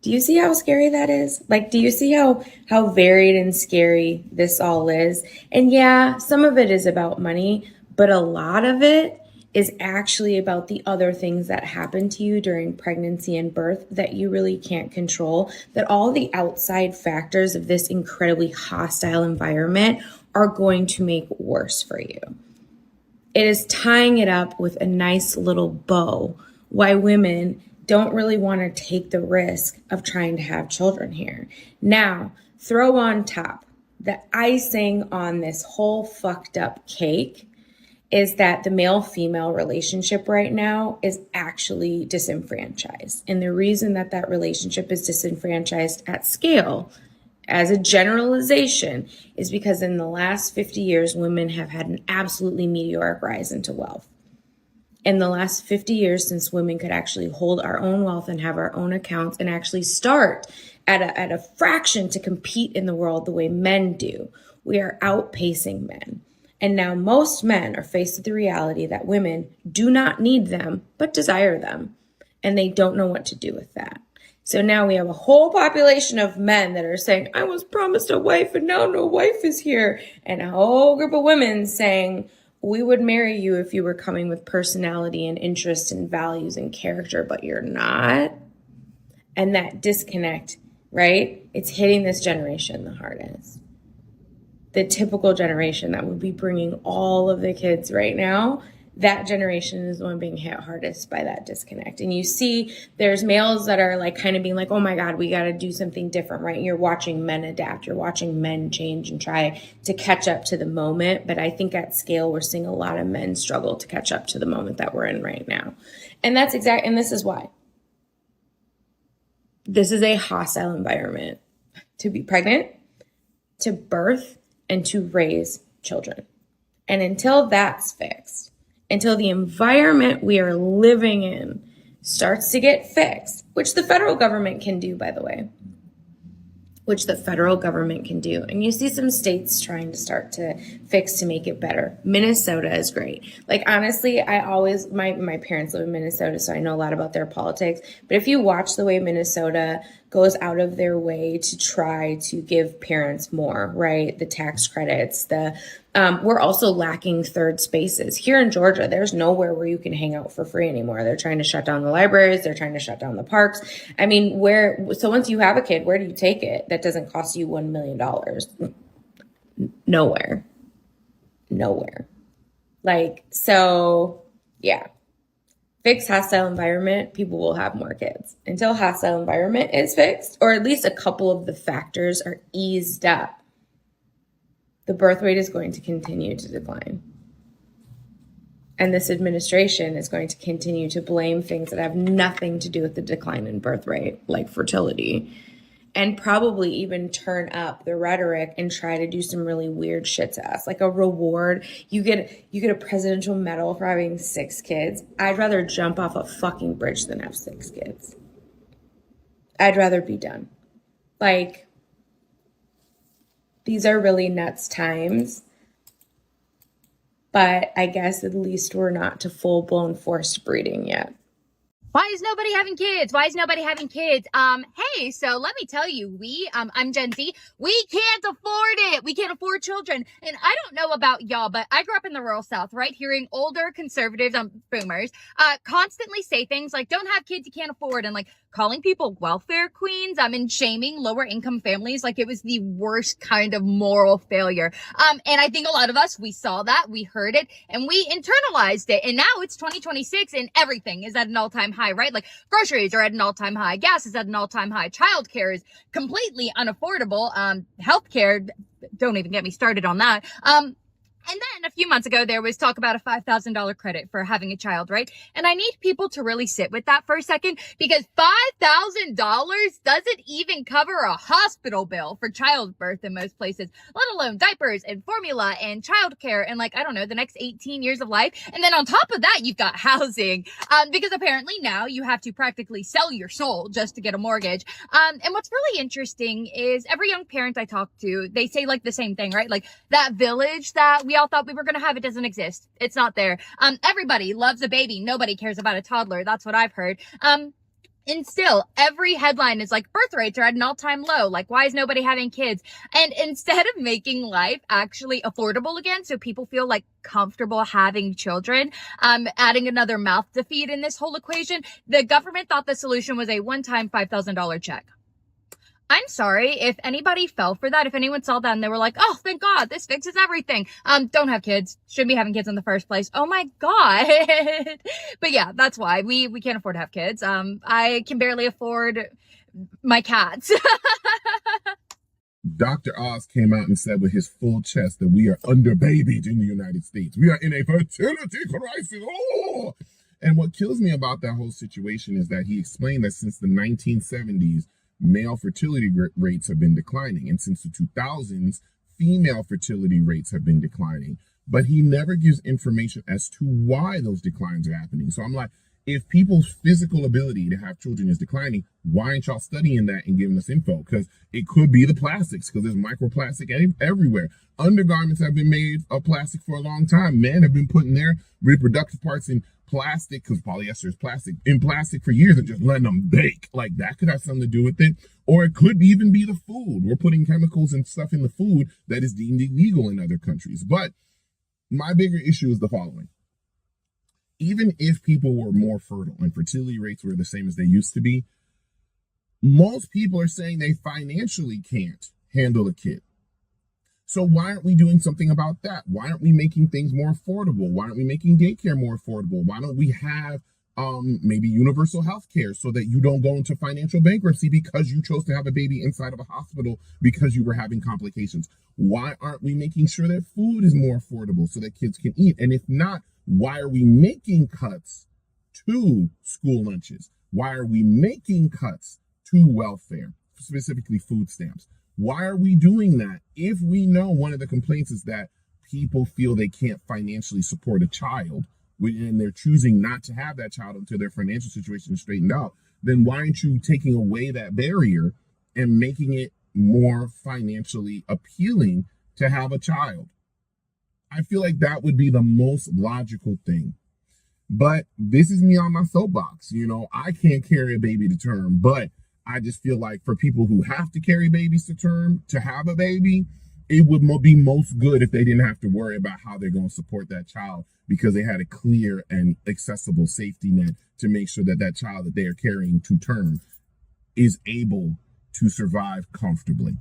Do you see how scary that is? Like, do you see how varied and scary this all is? And yeah, some of it is about money, but a lot of it is actually about the other things that happen to you during pregnancy and birth that you really can't control, that all the outside factors of this incredibly hostile environment are going to make worse for you. It is tying it up with a nice little bow why women don't really want to take the risk of trying to have children here. Now, throw on top the icing on this whole fucked up cake is that the male-female relationship right now is actually disenfranchised. And the reason that that relationship is disenfranchised at scale, as a generalization, is because in the last 50 years, women have had an absolutely meteoric rise into wealth. In the last 50 years, since women could actually hold our own wealth and have our own accounts and actually start at a fraction to compete in the world the way men do, we are outpacing men. And now most men are faced with the reality that women do not need them, but desire them. And they don't know what to do with that. So now we have a whole population of men that are saying, I was promised a wife and now no wife is here. And a whole group of women saying, we would marry you if you were coming with personality and interest and values and character, but you're not. And that disconnect, right? It's hitting this generation the hardest. The typical generation that would be bringing all of the kids right now, that generation is the one being hit hardest by that disconnect. And you see there's males that are like kind of being like, oh my God, we got to do something different, right? You're watching men adapt. You're watching men change and try to catch up to the moment. But I think at scale, we're seeing a lot of men struggle to catch up to the moment that we're in right now. And that's and this is why. This is a hostile environment to be pregnant, to birth, and to raise children. And until that's fixed, until the environment we are living in starts to get fixed, which the federal government can do, by the way, which the federal government can do. And you see some states trying to start to fix to make it better. Minnesota is great. Like, honestly, my parents live in Minnesota, so I know a lot about their politics. But if you watch the way Minnesota goes out of their way to try to give parents more, right? The tax credits, we're also lacking third spaces. Here in Georgia, there's nowhere where you can hang out for free anymore. They're trying to shut down the libraries. They're trying to shut down the parks. I mean, so once you have a kid, where do you take it? That doesn't cost you $1 million. Nowhere. Like, so yeah. Fix hostile environment, people will have more kids. Until hostile environment is fixed, or at least a couple of the factors are eased up, the birth rate is going to continue to decline. And this administration is going to continue to blame things that have nothing to do with the decline in birth rate, like fertility, and probably even turn up the rhetoric and try to do some really weird shit to us, like a reward. You get a presidential medal for having 6 kids. I'd rather jump off a fucking bridge than have 6 kids. I'd rather be done. Like, these are really nuts times, but I guess at least we're not to full-blown forced breeding yet. Why is nobody having kids? Why is nobody having kids? Hey, so let me tell you, I'm Gen Z. We can't afford it. We can't afford children. And I don't know about y'all, but I grew up in the rural South, right? Hearing older conservatives, boomers, constantly say things like, don't have kids you can't afford. And like calling people welfare queens, and shaming lower income families like it was the worst kind of moral failure. And I think a lot of us, we saw that, we heard it, and we internalized it. And now it's 2026 and everything is at an all-time high, right? Like groceries are at an all-time high. Gas is at an all-time high. Childcare is completely unaffordable. Healthcare, don't even get me started on that. And then a few months ago, there was talk about a $5,000 credit for having a child, right? And I need people to really sit with that for a second, because $5,000 doesn't even cover a hospital bill for childbirth in most places, let alone diapers and formula and childcare and like, I don't know, the next 18 years of life. And then on top of that, you've got housing, because apparently now you have to practically sell your soul just to get a mortgage. And what's really interesting is every young parent I talk to, they say like the same thing, right? Like that village that we all thought we were going to have, it doesn't exist. It's not there. Everybody loves a baby. Nobody cares about a toddler. That's what I've heard. And still, every headline is like birth rates are at an all-time low. Like, why is nobody having kids? And instead of making life actually affordable again, so people feel like comfortable having children, adding another mouth to feed in this whole equation, the government thought the solution was a one-time $5,000 check. I'm sorry if anybody fell for that. If anyone saw that and they were like, oh, thank God, this fixes everything. Don't have kids. Shouldn't be having kids in the first place. Oh my God. But yeah, that's why we can't afford to have kids. I can barely afford my cats. Dr. Oz came out and said with his full chest that we are underbabied in the United States. We are in a fertility crisis. Oh! And what kills me about that whole situation is that he explained that since the 1970s, male fertility rates have been declining. And since the 2000s, female fertility rates have been declining. But he never gives information as to why those declines are happening. So I'm like, if people's physical ability to have children is declining, why aren't y'all studying that and giving us info? Because it could be the plastics, because there's microplastic everywhere. Undergarments have been made of plastic for a long time. Men have been putting their reproductive parts in plastic, because polyester is plastic, in plastic for years and just letting them bake. Like, that could have something to do with it. Or it could even be the food. We're putting chemicals and stuff in the food that is deemed illegal in other countries. But my bigger issue is the following. Even if people were more fertile and fertility rates were the same as they used to be, most people are saying they financially can't handle a kid. So why aren't we doing something about that? Why aren't we making things more affordable? Why aren't we making daycare more affordable? Why don't we have maybe universal health care so that you don't go into financial bankruptcy because you chose to have a baby inside of a hospital because you were having complications? Why aren't we making sure that food is more affordable so that kids can eat? And if not, why are we making cuts to school lunches? Why are we making cuts to welfare, specifically food stamps? Why are we doing that if we know one of the complaints is that people feel they can't financially support a child and they're choosing not to have that child until their financial situation is straightened out? Then why aren't you taking away that barrier and making it more financially appealing to have a child? I feel like that would be the most logical thing. But this is me on my soapbox. You know, I can't carry a baby to term, but I just feel like for people who have to carry babies to term to have a baby, it would be most good if they didn't have to worry about how they're going to support that child, because they had a clear and accessible safety net to make sure that that child that they are carrying to term is able to survive comfortably.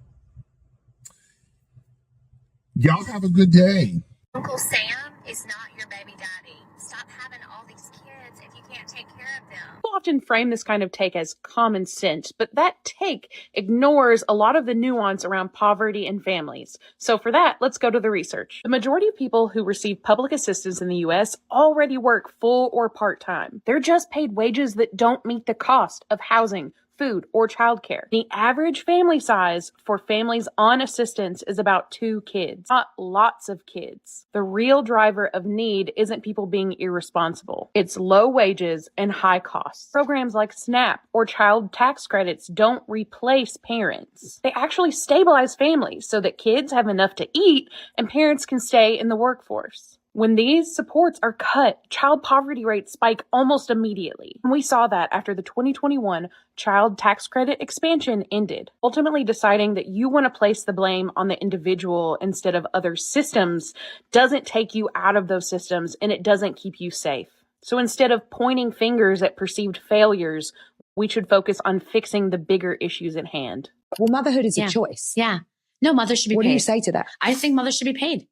Y'all have a good day. Uncle Sam is not your baby daddy. Stop having all these kids if you can't take care of them. People often frame this kind of take as common sense, but that take ignores a lot of the nuance around poverty and families. So for that, let's go to the research. The majority of people who receive public assistance in the U.S. already work full or part-time. They're just paid wages that don't meet the cost of housing, food, or childcare. The average family size for families on assistance is about 2 kids, not lots of kids. The real driver of need isn't people being irresponsible. It's low wages and high costs. Programs like SNAP or child tax credits don't replace parents. They actually stabilize families so that kids have enough to eat and parents can stay in the workforce. When these supports are cut, child poverty rates spike almost immediately. And we saw that after the 2021 child tax credit expansion ended. Ultimately deciding that you want to place the blame on the individual instead of other systems doesn't take you out of those systems, and it doesn't keep you safe. So instead of pointing fingers at perceived failures, we should focus on fixing the bigger issues at hand. Well, motherhood is a choice. Yeah. No, mothers should be paid. What do you say to that? I think mothers should be paid.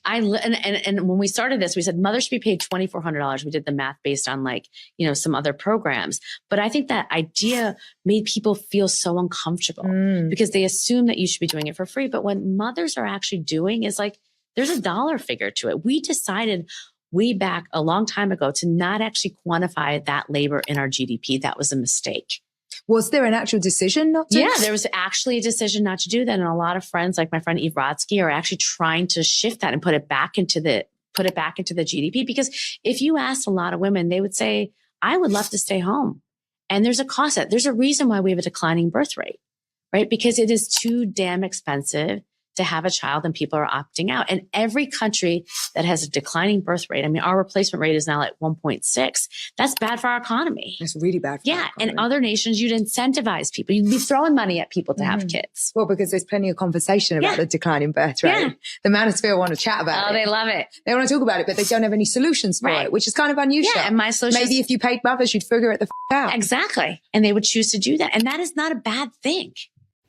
And when we started this, we said mothers should be paid $2,400. We did the math based on some other programs. But I think that idea made people feel so uncomfortable because they assume that you should be doing it for free. But what mothers are actually doing is there's a dollar figure to it. We decided way back a long time ago to not actually quantify that labor in our GDP. That was a mistake. Was there an actual decision not to? Yeah, there was actually a decision not to do that. And a lot of friends, like my friend Eve Rodsky, are actually trying to shift that and put it back into the GDP. Because if you asked a lot of women, they would say, I would love to stay home. And there's a cost. There's a reason why we have a declining birth rate, right? Because it is too damn expensive to have a child and people are opting out. And every country that has a declining birth rate, I mean, our replacement rate is now at 1.6. That's bad for our economy. It's really bad for our economy. And other nations, you'd incentivize people. You'd be throwing money at people to have kids. Well, because there's plenty of conversation about the declining birth rate. Yeah. The manosphere want to chat about it. Oh, they love it. They want to talk about it, but they don't have any solutions for it, which is kind of unusual. Yeah, and my solution maybe if you paid mothers, you'd figure it the out. Exactly. And they would choose to do that. And that is not a bad thing.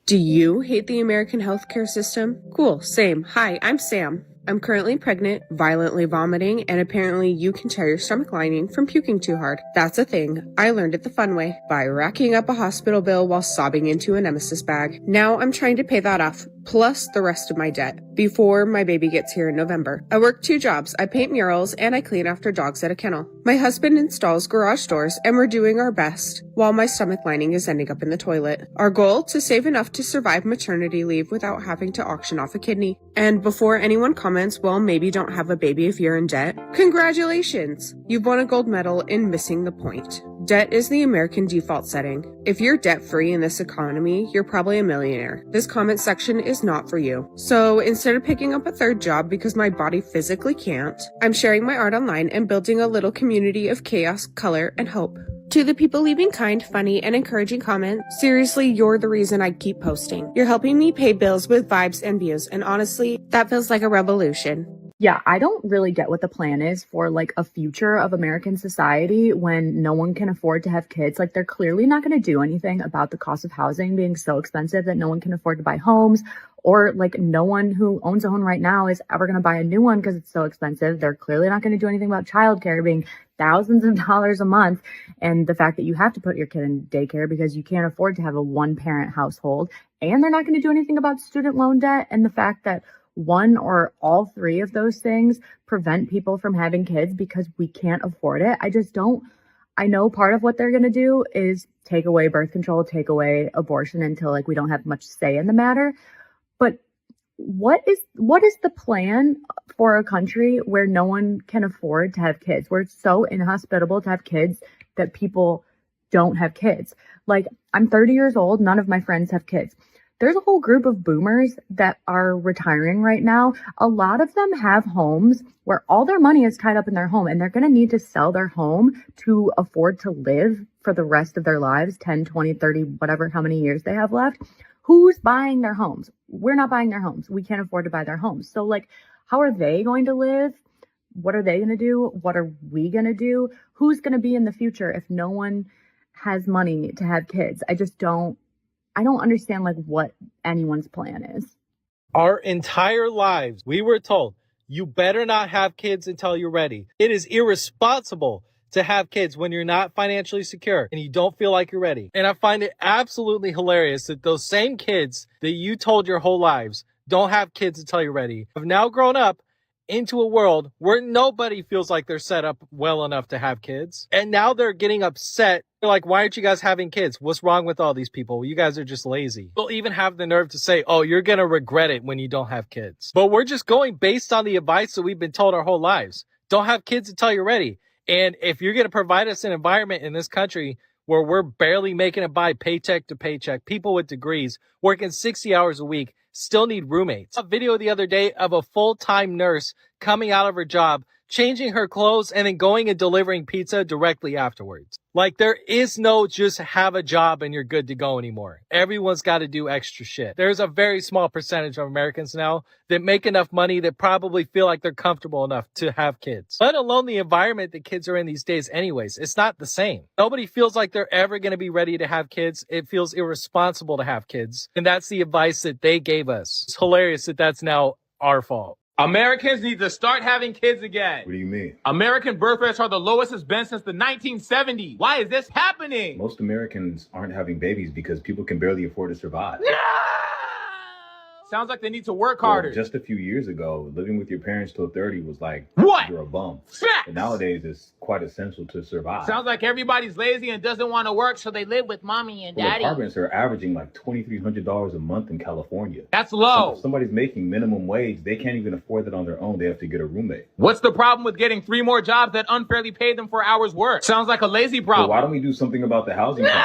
Do you hate the American healthcare system? Cool, same. Hi, I'm Sam. I'm currently pregnant, violently vomiting, and apparently you can tear your stomach lining from puking too hard. That's a thing. I learned it the fun way, by racking up a hospital bill while sobbing into a nemesis bag. Now I'm trying to pay that off, plus the rest of my debt, before my baby gets here in November. I work 2 jobs. I paint murals and I clean after dogs at a kennel. My husband installs garage doors and we're doing our best while my stomach lining is ending up in the toilet. Our goal, to save enough to survive maternity leave without having to auction off a kidney. And before anyone comments, well, maybe don't have a baby if you're in debt, congratulations! You've won a gold medal in missing the point. Debt is the American default setting. If you're debt-free in this economy, you're probably a millionaire. This comment section is not for you. So instead of picking up a 3rd job because my body physically can't, I'm sharing my art online and building a little community of chaos, color, and hope. To the people leaving kind, funny, and encouraging comments, seriously, you're the reason I keep posting. You're helping me pay bills with vibes and views, and honestly, that feels like a revolution. Yeah, I don't really get what the plan is for like a future of American society when no one can afford to have kids. Like, they're clearly not going to do anything about the cost of housing being so expensive that no one can afford to buy homes, or like no one who owns a home right now is ever going to buy a new one because it's so expensive. They're clearly not going to do anything about childcare being thousands of dollars a month, and the fact that you have to put your kid in daycare because you can't afford to have a 1-parent household. And they're not going to do anything about student loan debt and the fact that one or all 3 of those things prevent people from having kids because we can't afford it. I know part of what they're going to do is take away birth control, take away abortion until like we don't have much say in the matter. But what is the plan for a country where no one can afford to have kids, where it's so inhospitable to have kids that people don't have kids? Like, I'm 30 years old. None of my friends have kids. There's a whole group of boomers that are retiring right now. A lot of them have homes where all their money is tied up in their home, and they're going to need to sell their home to afford to live for the rest of their lives, 10, 20, 30, whatever, how many years they have left. Who's buying their homes? We're not buying their homes. We can't afford to buy their homes. So like, how are they going to live? What are they going to do? What are we going to do? Who's going to be in the future if no one has money to have kids? I don't understand like what anyone's plan is. Our entire lives, we were told, you better not have kids until you're ready. It is irresponsible to have kids when you're not financially secure and you don't feel like you're ready. And I find it absolutely hilarious that those same kids that you told your whole lives don't have kids until you're ready have now grown up into a world where nobody feels like they're set up well enough to have kids. And now they're getting upset. They're like, why aren't you guys having kids? What's wrong with all these people? You guys are just lazy. They'll even have the nerve to say, oh, you're going to regret it when you don't have kids. But we're just going based on the advice that we've been told our whole lives. Don't have kids until you're ready. And if you're going to provide us an environment in this country where we're barely making it by paycheck to paycheck, people with degrees working 60 hours a week still need roommates. A video the other day of a full-time nurse coming out of her job, changing her clothes, and then going and delivering pizza directly afterwards. Like, there is no just have a job and you're good to go anymore. Everyone's got to do extra shit. There's a very small percentage of Americans now that make enough money that probably feel like they're comfortable enough to have kids. Let alone the environment that kids are in these days anyways. It's not the same. Nobody feels like they're ever going to be ready to have kids. It feels irresponsible to have kids. And that's the advice that they gave us. It's hilarious that that's now our fault. Americans need to start having kids again. What do you mean? American birth rates are the lowest it's been since the 1970s. Why is this happening? Most Americans aren't having babies because people can barely afford to survive. No! Sounds like they need to work harder. Well, just a few years ago, living with your parents till 30 was like, what? You're a bum. Facts! But nowadays, it's quite essential to survive. Sounds like everybody's lazy and doesn't want to work, so they live with mommy and daddy. Apartments are averaging like $2,300 a month in California. That's low. So if somebody's making minimum wage, they can't even afford that on their own. They have to get a roommate. What's the problem with getting 3 more jobs that unfairly pay them for hours worked? Sounds like a lazy problem. So why don't we do something about the housing crisis?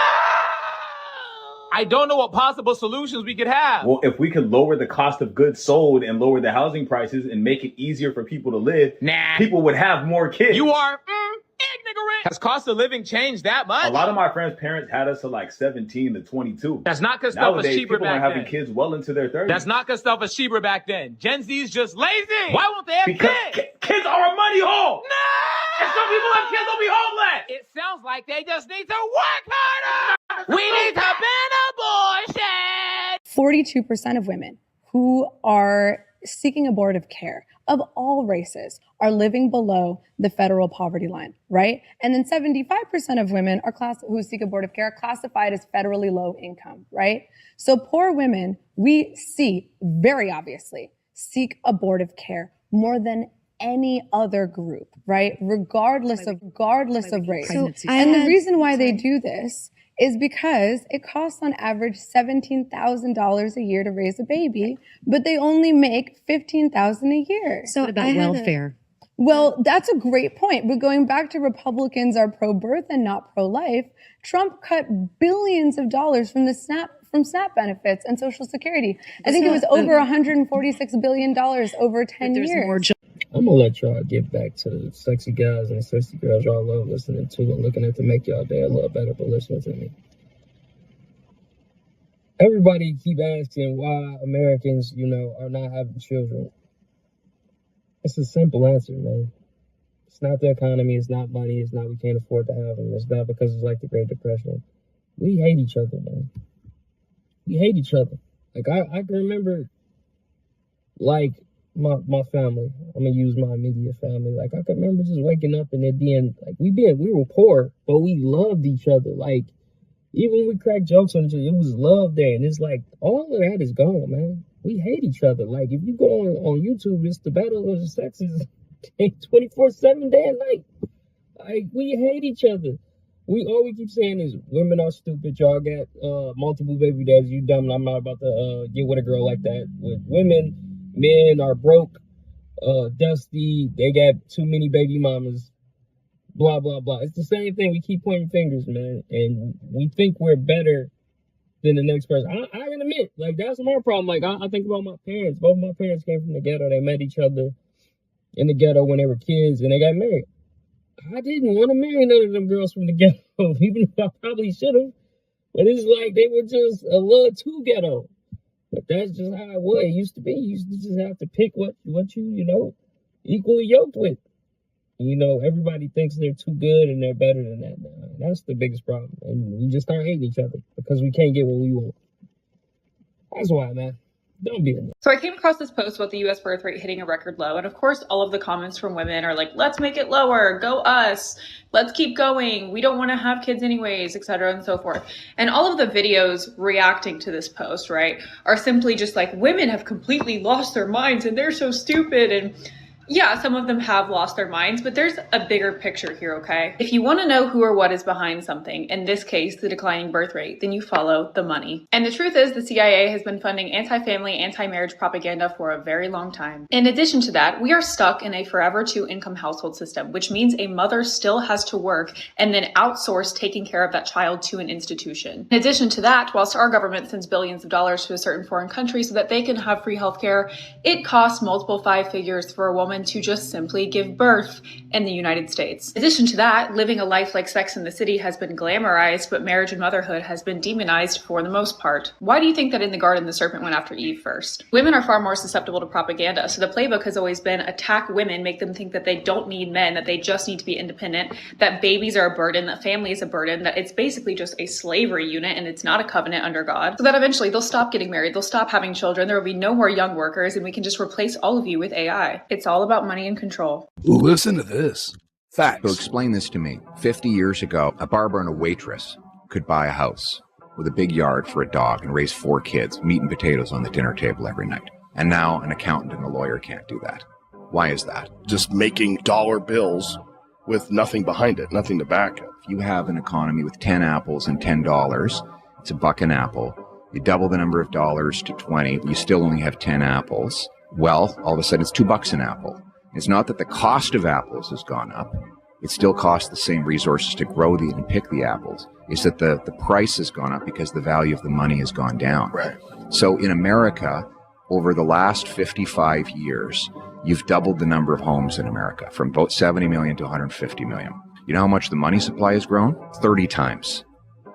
I don't know what possible solutions we could have. Well, if we could lower the cost of goods sold and lower the housing prices and make it easier for people to live, people would have more kids. You are ignorant. Has cost of living changed that much? A lot of my friends' parents had us at like 17 to 22. That's not because stuff was cheaper people back are having then. kids well into their 30s. That's not because stuff was cheaper back then. Gen Z's just lazy. Why won't they have because kids? Kids are a money hole. No! If some people have kids, they'll be homeless. It sounds like they just need to work harder. We need to ban abortion. 42% of women who are seeking abortive care of all races are living below the federal poverty line, right? And then 75% of women who seek abortive care are classified as federally low income, right? So poor women, we see very obviously seek abortive care more than any other group, right? Regardless of race. And the reason why they do this is because it costs on average $17,000 a year to raise a baby, but they only make $15,000 a year. So what about welfare? Well, that's a great point. But going back to Republicans are pro-birth and not pro-life, Trump cut billions of dollars from SNAP benefits and Social Security. I think it was over $146 billion over 10 years. I'm gonna let y'all get back to the sexy guys and sexy girls y'all love listening to and looking at to make y'all day a little better, but listen to me. Everybody keep asking why Americans, are not having children. It's a simple answer, man. It's not the economy, it's not money, it's not we can't afford to have them. It's not because it's like the Great Depression. We hate each other, man. We hate each other. Like I can remember, like, my family. I'm gonna use my immediate family. Like I can remember just waking up and it being like we were poor, but we loved each other. Like even when we cracked jokes on each other, it was love there. And it's like all of that is gone, man. We hate each other. Like if you go on YouTube, it's the battle of the sexes 24/7 day and night. Like we hate each other. All we keep saying is women are stupid. Y'all got multiple baby daddies. You dumb. I'm not about to get with a girl like that. With women, men are broke, dusty, they got too many baby mamas, blah, blah, blah. It's the same thing. We keep pointing fingers, man, and we think we're better than the next person. I can admit, like, that's my problem. Like, I think about my parents. Both my parents came from the ghetto. They met each other in the ghetto when they were kids, and they got married. I didn't want to marry none of them girls from the ghetto, even though I probably should have. But it's like they were just a little too ghetto. But that's just how it was. It used to be. You used to just have to pick what you, equally yoked with. Everybody thinks they're too good and they're better than that now. And that's the biggest problem. And we just start hating each other because we can't get what we want. That's why, man. Don't be a So I came across this post about the U.S. birth rate hitting a record low. And of course, all of the comments from women are like, let's make it lower. Go us. Let's keep going. We don't want to have kids anyways, etc. and so forth. And all of the videos reacting to this post, right, are simply just like women have completely lost their minds and they're so stupid. And yeah, some of them have lost their minds, but there's a bigger picture here, okay? If you want to know who or what is behind something, in this case, the declining birth rate, then you follow the money. And the truth is the CIA has been funding anti-family, anti-marriage propaganda for a very long time. In addition to that, we are stuck in a forever two-income household system, which means a mother still has to work and then outsource taking care of that child to an institution. In addition to that, whilst our government sends billions of dollars to a certain foreign country so that they can have free healthcare, it costs multiple five figures for a woman to just simply give birth in the United States. In addition to that, living a life like Sex in the City has been glamorized, but marriage and motherhood has been demonized for the most part. Why do you think that in the garden the serpent went after Eve first? Women are far more susceptible to propaganda, so the playbook has always been attack women, make them think that they don't need men, that they just need to be independent, that babies are a burden, that family is a burden, that it's basically just a slavery unit and it's not a covenant under God, so that eventually they'll stop getting married, they'll stop having children, there will be no more young workers, and we can just replace all of you with AI. It's all about money and control. Listen to this. Facts. So explain this to me. 50 years ago, a barber and a waitress could buy a house with a big yard for a dog and raise 4 kids, meat and potatoes on the dinner table every night. And now an accountant and a lawyer can't do that. Why is that? Just making dollar bills with nothing behind it, nothing to back it. If you have an economy with 10 apples and $10, it's $1 an apple. You double the number of dollars to 20, you still only have 10 apples. Well, all of a sudden it's $2 an apple. It's not that the cost of apples has gone up. It still costs the same resources to grow and pick the apples. It's that the price has gone up because the value of the money has gone down. Right. So in America, over the last 55 years, you've doubled the number of homes in America from about 70 million to 150 million. You know how much the money supply has grown? 30 times.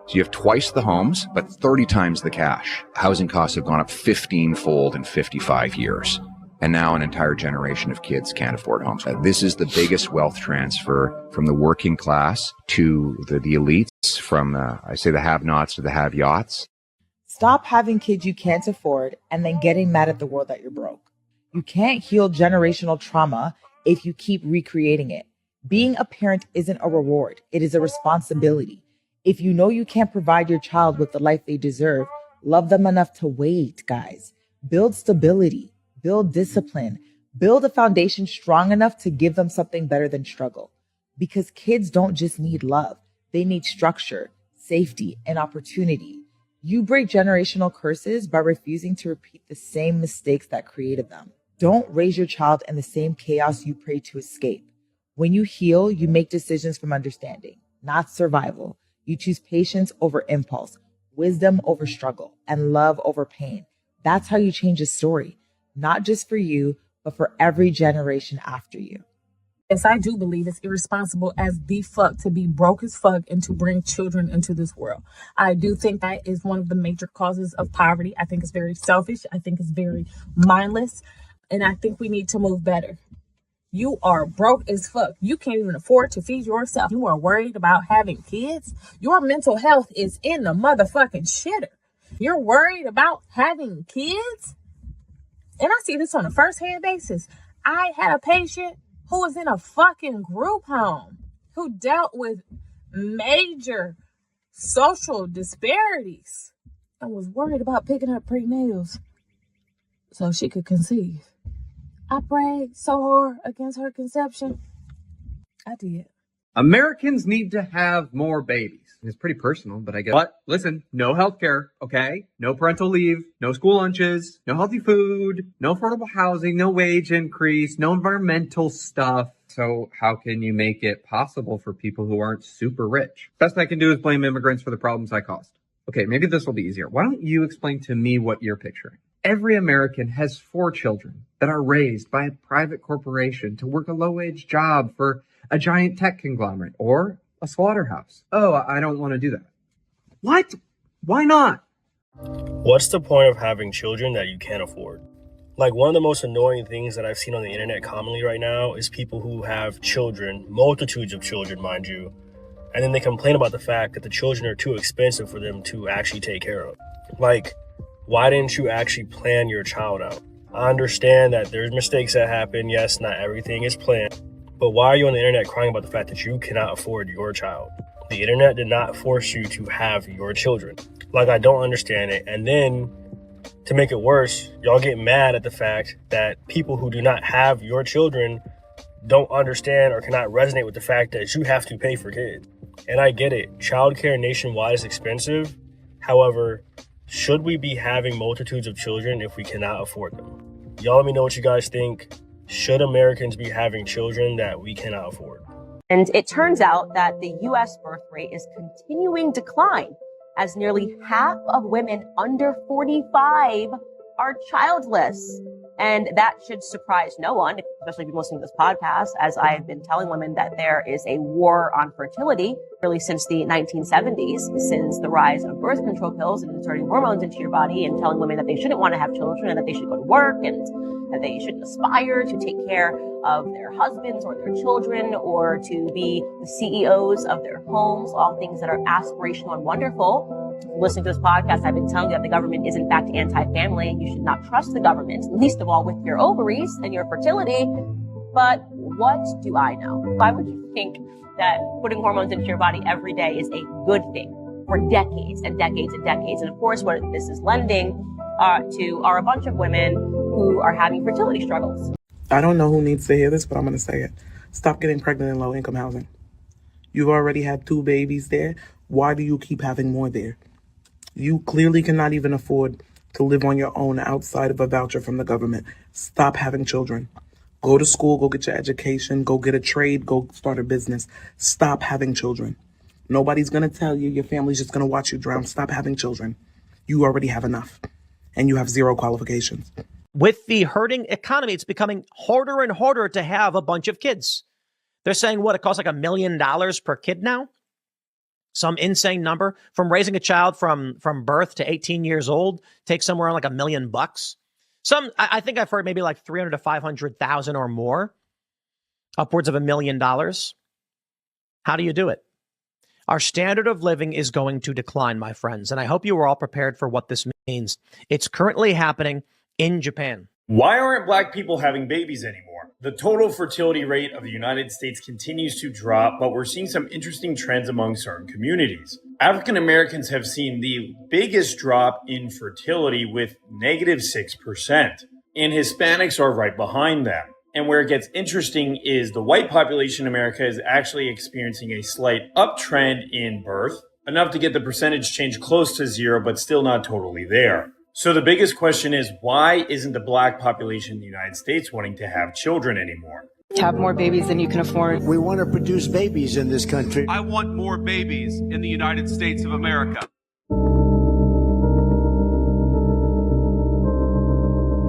So you have twice the homes, but 30 times the cash. Housing costs have gone up 15-fold in 55 years. And now an entire generation of kids can't afford homes. This is the biggest wealth transfer from the working class to the elites, from I say the have-nots to the have-yachts. Stop having kids you can't afford and then getting mad at the world that you're broke. You can't heal generational trauma if you keep recreating it. Being a parent isn't a reward, it is a responsibility. If you know you can't provide your child with the life they deserve, love them enough to wait, guys. Build stability, build discipline, build a foundation strong enough to give them something better than struggle. Because kids don't just need love, they need structure, safety, and opportunity. You break generational curses by refusing to repeat the same mistakes that created them. Don't raise your child in the same chaos you pray to escape. When you heal, you make decisions from understanding, not survival. You choose patience over impulse, wisdom over struggle, and love over pain. That's how you change a story, not just for you, but for every generation after you. Yes, I do believe it's irresponsible as the fuck to be broke as fuck and to bring children into this world. I do think that is one of the major causes of poverty. I think it's very selfish. I think it's very mindless. And I think we need to move better. You are broke as fuck. You can't even afford to feed yourself. You are worried about having kids. Your mental health is in the motherfucking shitter. You're worried about having kids? And I see this on a first-hand basis. I had a patient who was in a fucking group home, who dealt with major social disparities and was worried about picking up prenatals so she could conceive. I prayed so hard against her conception. I did. Americans need to have more babies. It's pretty personal, but I get. But listen, no healthcare, okay? No parental leave, no school lunches, no healthy food, no affordable housing, no wage increase, no environmental stuff. So how can you make it possible for people who aren't super rich? Best I can do is blame immigrants for the problems I caused. Okay, maybe this will be easier. Why don't you explain to me what you're picturing? Every American has 4 children that are raised by a private corporation to work a low-wage job for a giant tech conglomerate or a slaughterhouse. Oh, I don't want to do that. What? Why not? What's the point of having children that you can't afford? Like, one of the most annoying things that I've seen on the internet commonly right now is people who have children, multitudes of children, mind you, and then they complain about the fact that the children are too expensive for them to actually take care of. Like, why didn't you actually plan your child out? I understand that there's mistakes that happen. Yes, not everything is planned. But why are you on the internet crying about the fact that you cannot afford your child? The internet did not force you to have your children. Like, I don't understand it. And then, to make it worse, y'all get mad at the fact that people who do not have your children don't understand or cannot resonate with the fact that you have to pay for kids. And I get it. Childcare nationwide is expensive. However, should we be having multitudes of children if we cannot afford them? Y'all let me know what you guys think. Should Americans be having children that we cannot afford? And it turns out that the U.S. birth rate is continuing decline as nearly half of women under 45 are childless. And that should surprise no one, especially if you're listening to this podcast, as I've been telling women that there is a war on fertility really since the 1970s, since the rise of birth control pills and inserting hormones into your body and telling women that they shouldn't want to have children and that they should go to work and that they shouldn't aspire to take care of their husbands or their children or to be the CEOs of their homes, all things that are aspirational and wonderful. Listening to this podcast, I've been telling you that the government is in fact anti-family. You should not trust the government, least of all with your ovaries and your fertility. But what do I know? Why would you think that putting hormones into your body every day is a good thing for decades and decades and decades? And of course, what this is lending to are a bunch of women who are having fertility struggles. I don't know who needs to hear this, but I'm going to say it. Stop getting pregnant in low-income housing. You've already had 2 babies there. Why do you keep having more there? You clearly cannot even afford to live on your own outside of a voucher from the government. Stop having children. Go to school, go get your education, go get a trade, go start a business. Stop having children. Nobody's going to tell you. Your family's just going to watch you drown. Stop having children. You already have enough, and you have 0 qualifications. With the hurting economy, it's becoming harder and harder to have a bunch of kids. They're saying, what, it costs like $1 million per kid now? Some insane number. From raising a child from birth to 18 years old takes somewhere around like $1 million. I think I've heard maybe like 300 to 500,000 or more, upwards of $1 million. How do you do it? Our standard of living is going to decline, my friends, and I hope you are all prepared for what this means. It's currently happening in Japan. Why aren't black people having babies anymore? The total fertility rate of the United States continues to drop, but we're seeing some interesting trends among certain communities. African Americans have seen the biggest drop in fertility with -6%, and Hispanics are right behind them. And where it gets interesting is the white population in America is actually experiencing a slight uptrend in birth, enough to get the percentage change close to zero, but still not totally there. So the biggest question is, why isn't the black population in the United States wanting to have children anymore? Have more babies than you can afford. We want to produce babies in this country. I want more babies in the United States of America.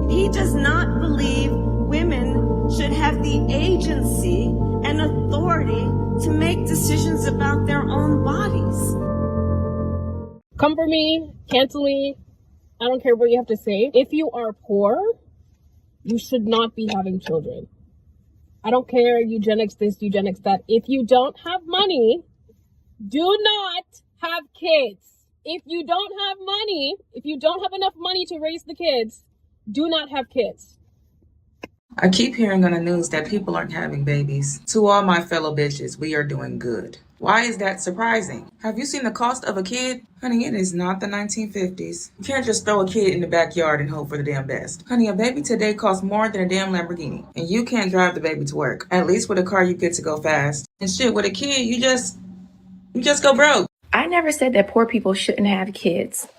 He does not believe women should have the agency and authority to make decisions about their own bodies. Come for me, cancel me. I don't care what you have to say. If you are poor, you should not be having children. I don't care, eugenics this, eugenics that. If you don't have money, do not have kids. If you don't have money, if you don't have enough money to raise the kids, do not have kids. I keep hearing on the news that people aren't having babies. To all my fellow bitches, we are doing good. Why is that surprising? Have you seen the cost of a kid? Honey, it is not the 1950s. You can't just throw a kid in the backyard and hope for the damn best. Honey, a baby today costs more than a damn Lamborghini. And you can't drive the baby to work. At least with a car, you get to go fast. And shit, with a kid, you just go broke. I never said that poor people shouldn't have kids.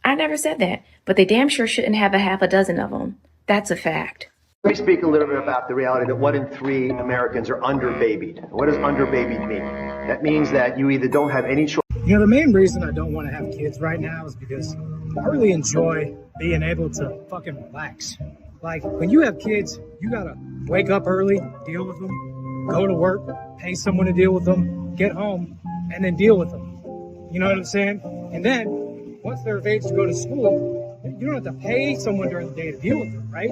I never said that. But they damn sure shouldn't have a half a dozen of them. That's a fact. Let me speak a little bit about the reality that 1 in 3 Americans are underbabied. What does underbabied mean? That means that you either don't have any choice. You know, the main reason I don't want to have kids right now is because I really enjoy being able to fucking relax. Like, when you have kids, you gotta wake up early, deal with them, go to work, pay someone to deal with them, get home, and then deal with them. You know what I'm saying? And then, once they're of age to go to school, you don't have to pay someone during the day to deal with them, right?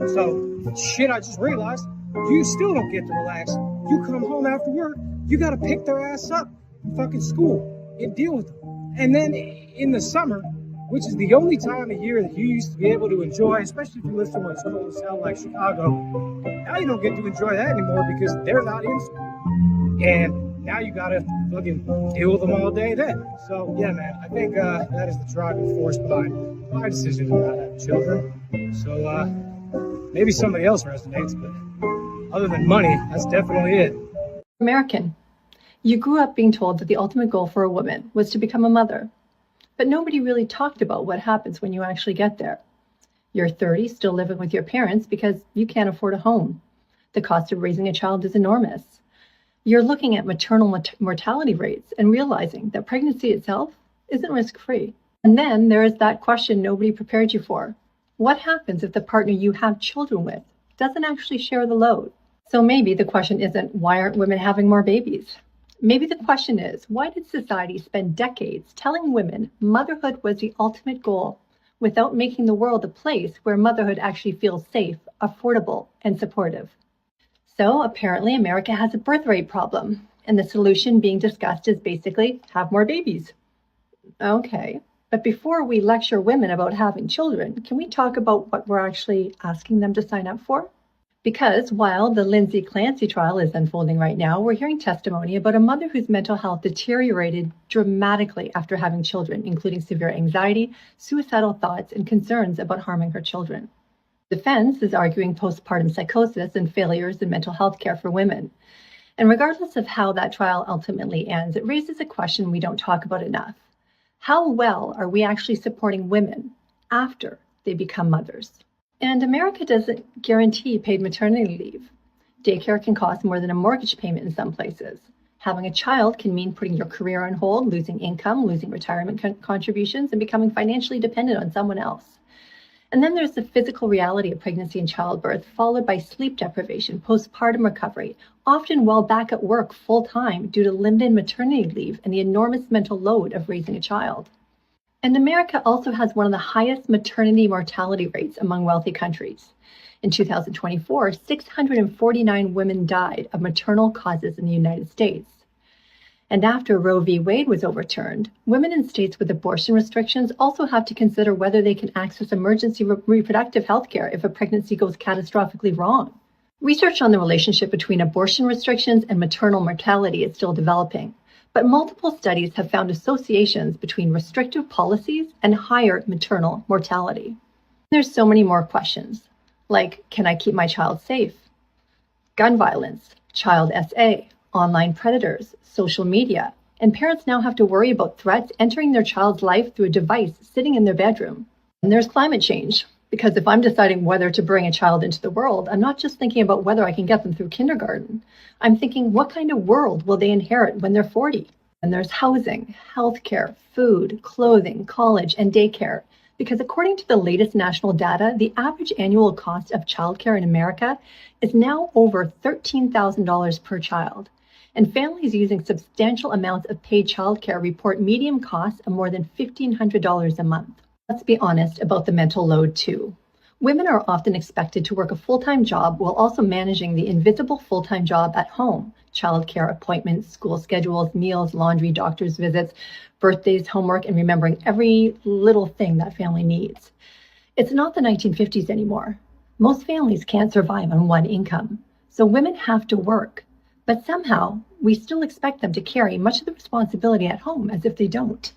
So, shit, I just realized, you still don't get to relax. You come home after work, you gotta pick their ass up from fucking school and deal with them. And then in the summer, which is the only time of year that you used to be able to enjoy, especially if you live somewhere as cold as hell like Chicago, now you don't get to enjoy that anymore because they're not in school. And now you gotta fucking deal with them all day then. So, yeah, man, I think that is the driving force behind my decision to not have children. So, maybe somebody else resonates, but other than money, that's definitely it. American. You grew up being told that the ultimate goal for a woman was to become a mother. But nobody really talked about what happens when you actually get there. You're 30, still living with your parents because you can't afford a home. The cost of raising a child is enormous. You're looking at maternal mortality rates and realizing that pregnancy itself isn't risk-free. And then there is that question nobody prepared you for. What happens if the partner you have children with doesn't actually share the load? So maybe the question isn't, why aren't women having more babies? Maybe the question is, why did society spend decades telling women motherhood was the ultimate goal without making the world a place where motherhood actually feels safe, affordable, and supportive? So apparently America has a birth rate problem, and the solution being discussed is basically have more babies. Okay. But before we lecture women about having children, can we talk about what we're actually asking them to sign up for? Because while the Lindsay Clancy trial is unfolding right now, we're hearing testimony about a mother whose mental health deteriorated dramatically after having children, including severe anxiety, suicidal thoughts, and concerns about harming her children. Defense is arguing postpartum psychosis and failures in mental health care for women. And regardless of how that trial ultimately ends, it raises a question we don't talk about enough. How well are we actually supporting women after they become mothers? And America doesn't guarantee paid maternity leave. Daycare can cost more than a mortgage payment in some places. Having a child can mean putting your career on hold, losing income, losing retirement contributions, and becoming financially dependent on someone else. And then there's the physical reality of pregnancy and childbirth, followed by sleep deprivation, postpartum recovery, often while back at work full-time due to limited maternity leave and the enormous mental load of raising a child. And America also has one of the highest maternity mortality rates among wealthy countries. In 2024, 649 women died of maternal causes in the United States. And after Roe v. Wade was overturned, women in states with abortion restrictions also have to consider whether they can access emergency reproductive health care if a pregnancy goes catastrophically wrong. Research on the relationship between abortion restrictions and maternal mortality is still developing, but multiple studies have found associations between restrictive policies and higher maternal mortality. There's so many more questions, like, can I keep my child safe? Gun violence, child SA, online predators, social media, and parents now have to worry about threats entering their child's life through a device sitting in their bedroom. And there's climate change, because if I'm deciding whether to bring a child into the world, I'm not just thinking about whether I can get them through kindergarten. I'm thinking, what kind of world will they inherit when they're 40? And there's housing, healthcare, food, clothing, college, and daycare. Because according to the latest national data, the average annual cost of childcare in America is now over $13,000 per child. And families using substantial amounts of paid childcare report median costs of more than $1,500 a month. Let's be honest about the mental load too. Women are often expected to work a full-time job while also managing the invisible full-time job at home. Childcare appointments, school schedules, meals, laundry, doctor's visits, birthdays, homework, and remembering every little thing that family needs. It's not the 1950s anymore. Most families can't survive on one income, so women have to work. But somehow, we still expect them to carry much of the responsibility at home as if they don't.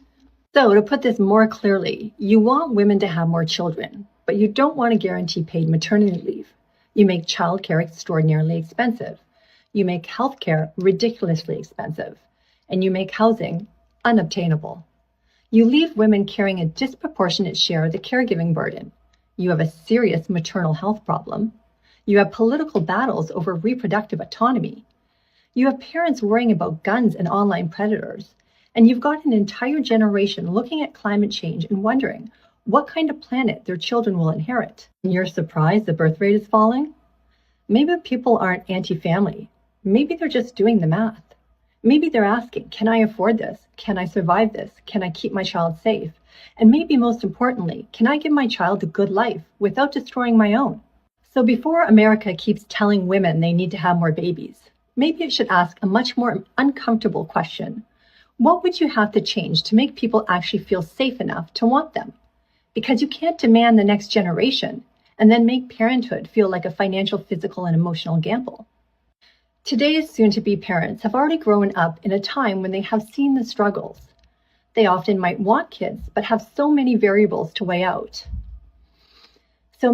So to put this more clearly, you want women to have more children, but you don't want to guarantee paid maternity leave. You make childcare extraordinarily expensive. You make healthcare ridiculously expensive. And you make housing unobtainable. You leave women carrying a disproportionate share of the caregiving burden. You have a serious maternal health problem. You have political battles over reproductive autonomy. You have parents worrying about guns and online predators. And you've got an entire generation looking at climate change and wondering what kind of planet their children will inherit. And you're surprised the birth rate is falling? Maybe people aren't anti-family. Maybe they're just doing the math. Maybe they're asking, can I afford this? Can I survive this? Can I keep my child safe? And maybe most importantly, can I give my child a good life without destroying my own? So before America keeps telling women they need to have more babies, maybe it should ask a much more uncomfortable question. What would you have to change to make people actually feel safe enough to want them? Because you can't demand the next generation and then make parenthood feel like a financial, physical, and emotional gamble. Today's soon-to-be parents have already grown up in a time when they have seen the struggles. They often might want kids, but have so many variables to weigh out. So